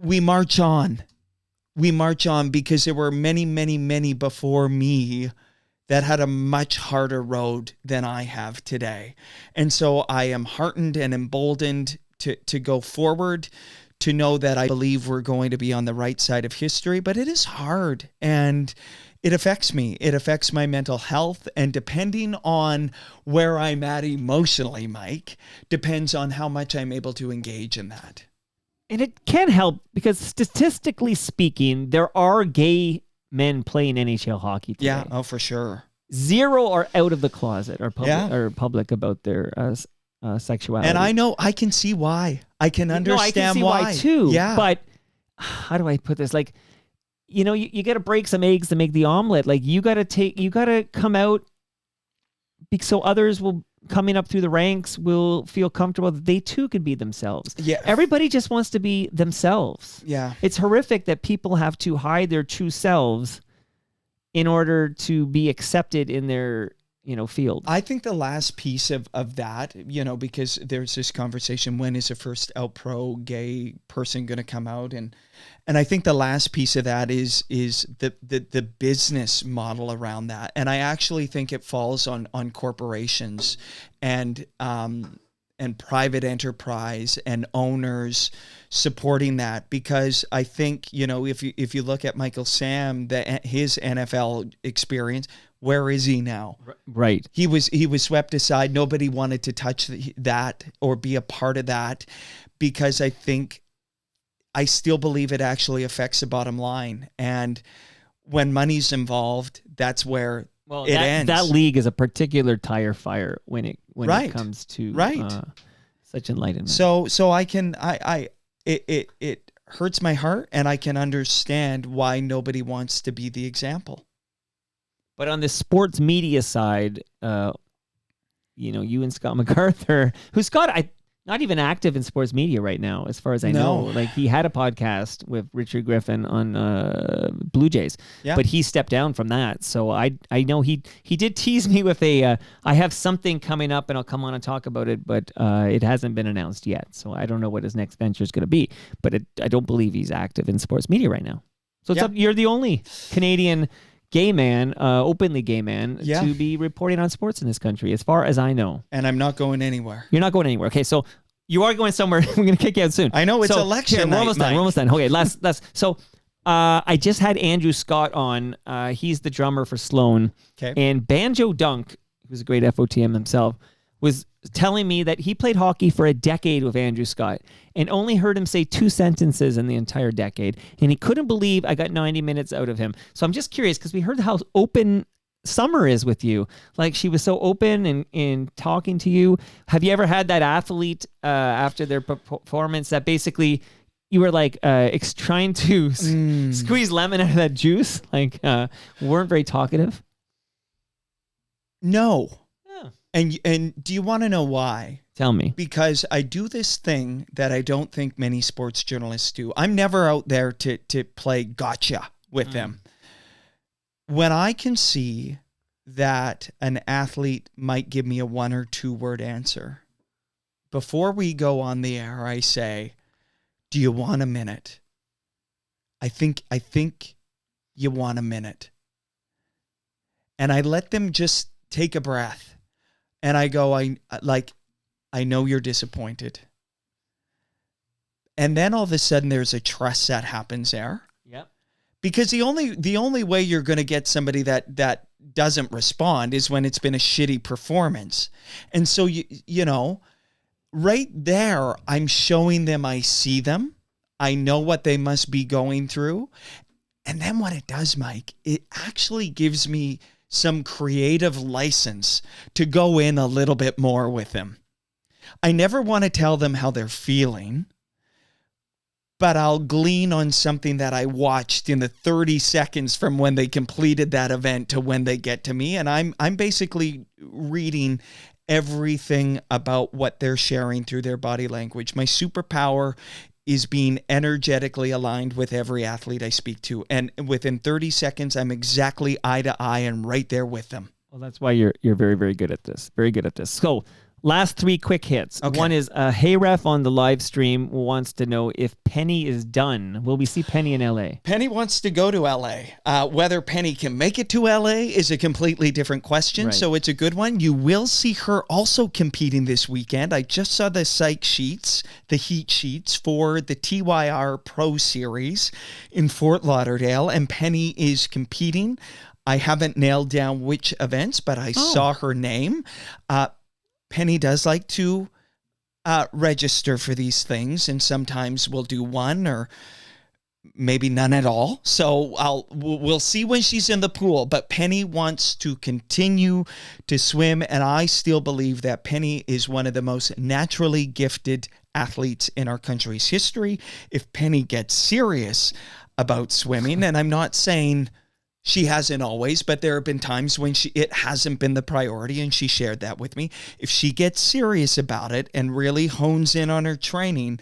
we march on. we march on because there were many, many, many before me that had a much harder road than I have today. And so I am heartened and emboldened to go forward, to know that I believe we're going to be on the right side of history, but it is hard and it affects me. It affects my mental health. And depending on where I'm at emotionally, Mike, depends on how much I'm able to engage in that. And it can help because statistically speaking, there are gay men playing NHL hockey today. Yeah, oh, for sure. 0 are out of the closet or public about their sexuality. And I can see why. I can understand I can see why too. Yeah. But how do I put this? Like, you got to break some eggs to make the omelet. Like you got to come out so others will coming up through the ranks will feel comfortable that they too can be themselves. Yeah. Everybody just wants to be themselves. Yeah. It's horrific that people have to hide their true selves in order to be accepted in their, field. I think the last piece of that, because there's this conversation, when is a first out pro gay person going to come out? And I think the last piece of that is the business model around that. And I actually think it falls on corporations and private enterprise and owners supporting that, because I think, if you look at Michael Sam, his NFL experience, where is he now? Right. He was swept aside. Nobody wanted to touch that or be a part of that, because I still believe it actually affects the bottom line. And when money's involved, that's where it ends. That league is a particular tire fire when it comes to such enlightenment. So I can it hurts my heart, and I can understand why nobody wants to be the example. But on the sports media side, you and Scott MacArthur, not even active in sports media right now, as far as I know. Like, he had a podcast with Richard Griffin on Blue Jays, but he stepped down from that. So I know he did tease me with I have something coming up and I'll come on and talk about it, but it hasn't been announced yet. So I don't know what his next venture is going to be, but I don't believe he's active in sports media right now. So you're the only Canadian gay man, openly gay man, to be reporting on sports in this country, as far as I know. And I'm not going anywhere. You're not going anywhere. Okay, so you are going somewhere. We're going to kick you out soon. I know, it's election night, We're almost done. Okay, last. So I just had Andrew Scott on. He's the drummer for Sloan. Okay. And Banjo Dunk, who's a great FOTM himself, was telling me that he played hockey for a decade with Andrew Scott and only heard him say 2 sentences in the entire decade. And he couldn't believe I got 90 minutes out of him. So I'm just curious, because we heard how open Summer is with you. Like, she was so open in talking to you. Have you ever had that athlete after their performance that basically you were like trying to squeeze lemon out of that juice? Like, weren't very talkative? No. And do you want to know why? Tell me. Because I do this thing that I don't think many sports journalists do. I'm never out there to play gotcha with them. When I can see that an athlete might give me a 1 or 2 word answer, before we go on the air, I say, do you want a minute? I think you want a minute. And I let them just take a breath. And I go, I know you're disappointed. And then all of a sudden there's a trust that happens there. Yep. Because the only way you're going to get somebody that doesn't respond is when it's been a shitty performance. And so you know, right there, I'm showing them I see them. I know what they must be going through. And then what it does, Mike, it actually gives me some creative license to go in a little bit more with them. I never want to tell them how they're feeling, but I'll glean on something that I watched in the 30 seconds from when they completed that event to when they get to me. And I'm basically reading everything about what they're sharing through their body language. My superpower is being energetically aligned with every athlete I speak to. And within 30 seconds, I'm exactly eye to eye and right there with them. Well, that's why you're very, very good at this. Very good at this. So Last 3 quick hits. Okay. One is Hey Ref on the live stream wants to know if Penny is done. Will we see Penny in LA? Penny wants to go to LA. Whether Penny can make it to LA is a completely different question, Right. so it's a good one. You will see her also competing this weekend. I just saw the heat sheets for the TYR Pro Series in Fort Lauderdale, and Penny is competing. I haven't nailed down which events, but I saw her name. Penny does like to register for these things, and sometimes we'll do one or maybe none at all. So we'll see when she's in the pool. But Penny wants to continue to swim, and I still believe that Penny is one of the most naturally gifted athletes in our country's history. If Penny gets serious about swimming, and I'm not saying she hasn't always, but there have been times when it hasn't been the priority, and she shared that with me. If she gets serious about it and really hones in on her training,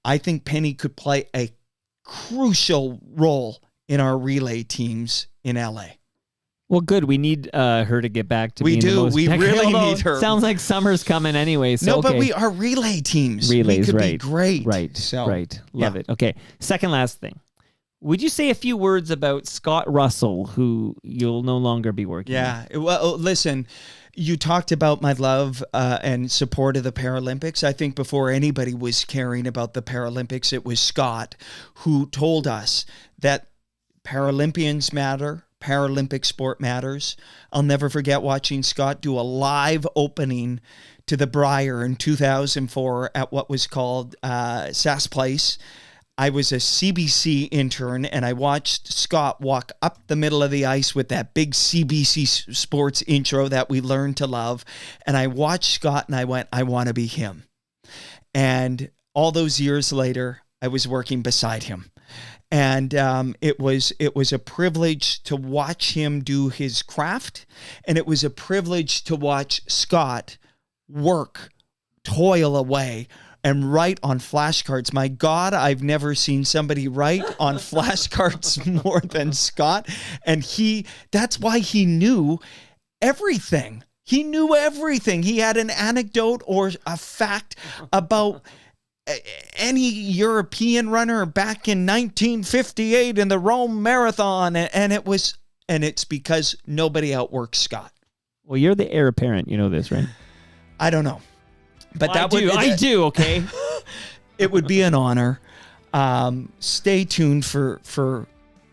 I think Penny could play a crucial role in our relay teams in LA. Well, good. We need her to get back to We being do. the most We technical, really although need her. Sounds like summer's coming anyway. So, But okay. our relay teams. Relays, we could right. be great. Right. So, right. Love yeah. it. Okay. Second last thing. Would you say a few words about Scott Russell, who you'll no longer be working with? Yeah. Well, listen, you talked about my love and support of the Paralympics. I think before anybody was caring about the Paralympics, it was Scott who told us that Paralympians matter. Paralympic sport matters. I'll never forget watching Scott do a live opening to the Briar in 2004 at what was called Sass Place. I was a CBC intern, and I watched Scott walk up the middle of the ice with that big CBC sports intro that we learned to love. And I watched Scott, and I went, I want to be him. And all those years later, I was working beside him. And it was a privilege to watch him do his craft, and it was a privilege to watch Scott work, toil away, and write on flashcards. My God, I've never seen somebody write on flashcards more than Scott. And that's why he knew everything. He knew everything. He had an anecdote or a fact about any European runner back in 1958 in the Rome Marathon. And it's because nobody outworks Scott. Well, you're the heir apparent. You know this, right? I don't know. But I do, okay? It would be an honor. Stay tuned for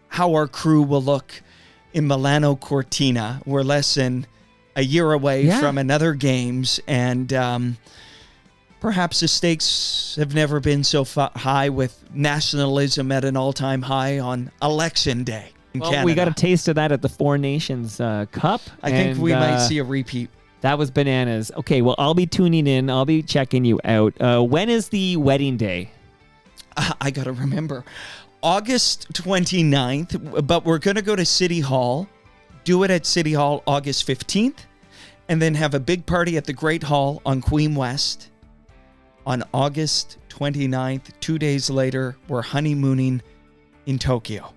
how our crew will look in Milano Cortina. We're less than a year away from another games, and perhaps the stakes have never been so high, with nationalism at an all-time high on election day in Canada. We got a taste of that at the Four Nations Cup. I think we might see a repeat. That was bananas. Okay, well, I'll be tuning in. I'll be checking you out. When is the wedding day? I got to remember. August 29th, but we're going to go to City Hall, do it at City Hall August 15th, and then have a big party at the Great Hall on Queen West on August 29th. 2 days later, we're honeymooning in Tokyo.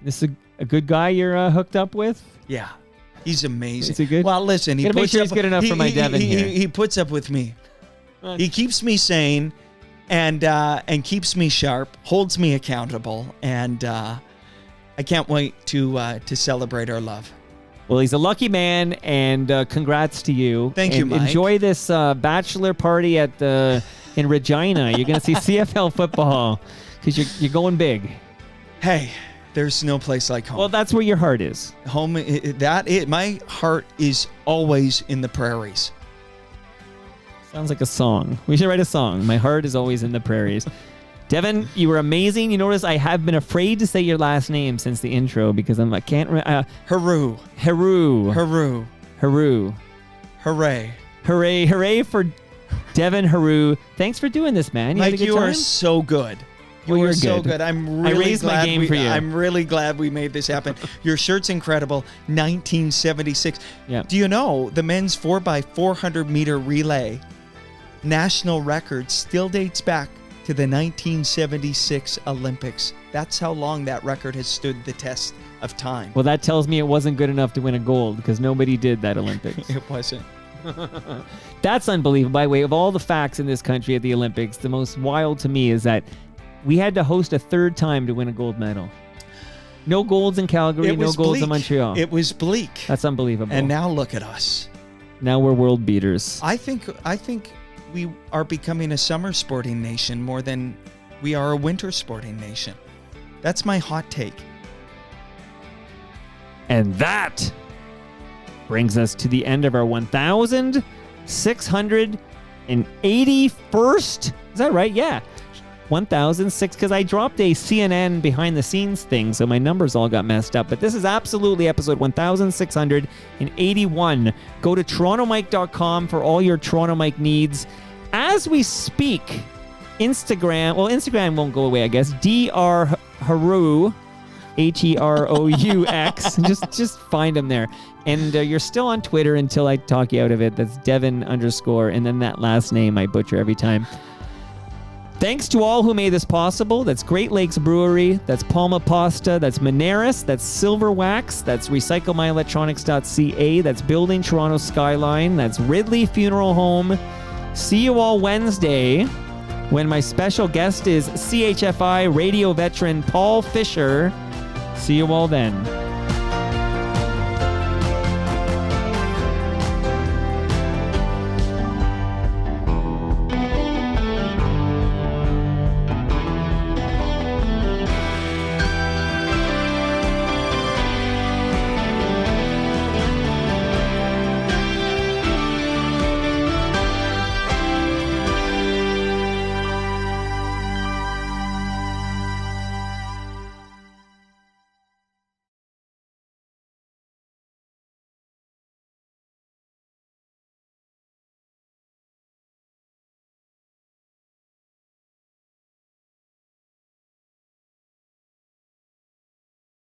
This is a good guy you're hooked up with? Yeah. He's amazing. Is he good? Well, listen, he Gotta make puts sure up, he's good enough for my Devin here. He puts up with me. He keeps me sane, and keeps me sharp, holds me accountable, and I can't wait to celebrate our love. Well, he's a lucky man, and congrats to you. Thank you, Mike. Enjoy this bachelor party in Regina. You're going to see CFL football because you're going big. Hey. There's no place like home. Well, that's where your heart is. Home, my heart is always in the prairies. Sounds like a song. We should write a song. My heart is always in the prairies. Devin, you were amazing. You notice I have been afraid to say your last name since the intro because I can't remember. Heroux. Heroux. Heroux. Heroux. Hooray. Hooray. Hooray for Devin Heroux. Thanks for doing this, man. Mike, you are so good. You are so good. I'm really glad my game for you. I'm really glad we made this happen. Your shirt's incredible. 1976. Yeah. Do you know the men's 4x400 meter relay national record still dates back to the 1976 Olympics? That's how long that record has stood the test of time. Well, that tells me it wasn't good enough to win a gold because nobody did that Olympics. It wasn't. That's unbelievable. By the way, of all the facts in this country at the Olympics, the most wild to me is that we had to host a third time to win a gold medal. No golds in Calgary, no golds in Montreal. It was bleak. That's unbelievable. And now look at us. Now we're world beaters. I think we are becoming a summer sporting nation more than we are a winter sporting nation. That's my hot take. And that brings us to the end of our 1,681st. Is that right? Yeah. 1,006, because I dropped a CNN behind the scenes thing, so my numbers all got messed up. But this is absolutely episode 1,681. Go to torontomike.com for all your Toronto Mike needs. As we speak, Instagram won't go away, I guess. Dr. Heroux, Heroux. just find him there. And you're still on Twitter until I talk you out of it. That's Devin _ and then that last name I butcher every time. Thanks to all who made this possible. That's Great Lakes Brewery. That's Palma Pasta. That's Moneris. That's Silver Wax. That's recyclemyelectronics.ca. That's Building Toronto Skyline. That's Ridley Funeral Home. See you all Wednesday when my special guest is CHFI radio veteran Paul Fisher. See you all then.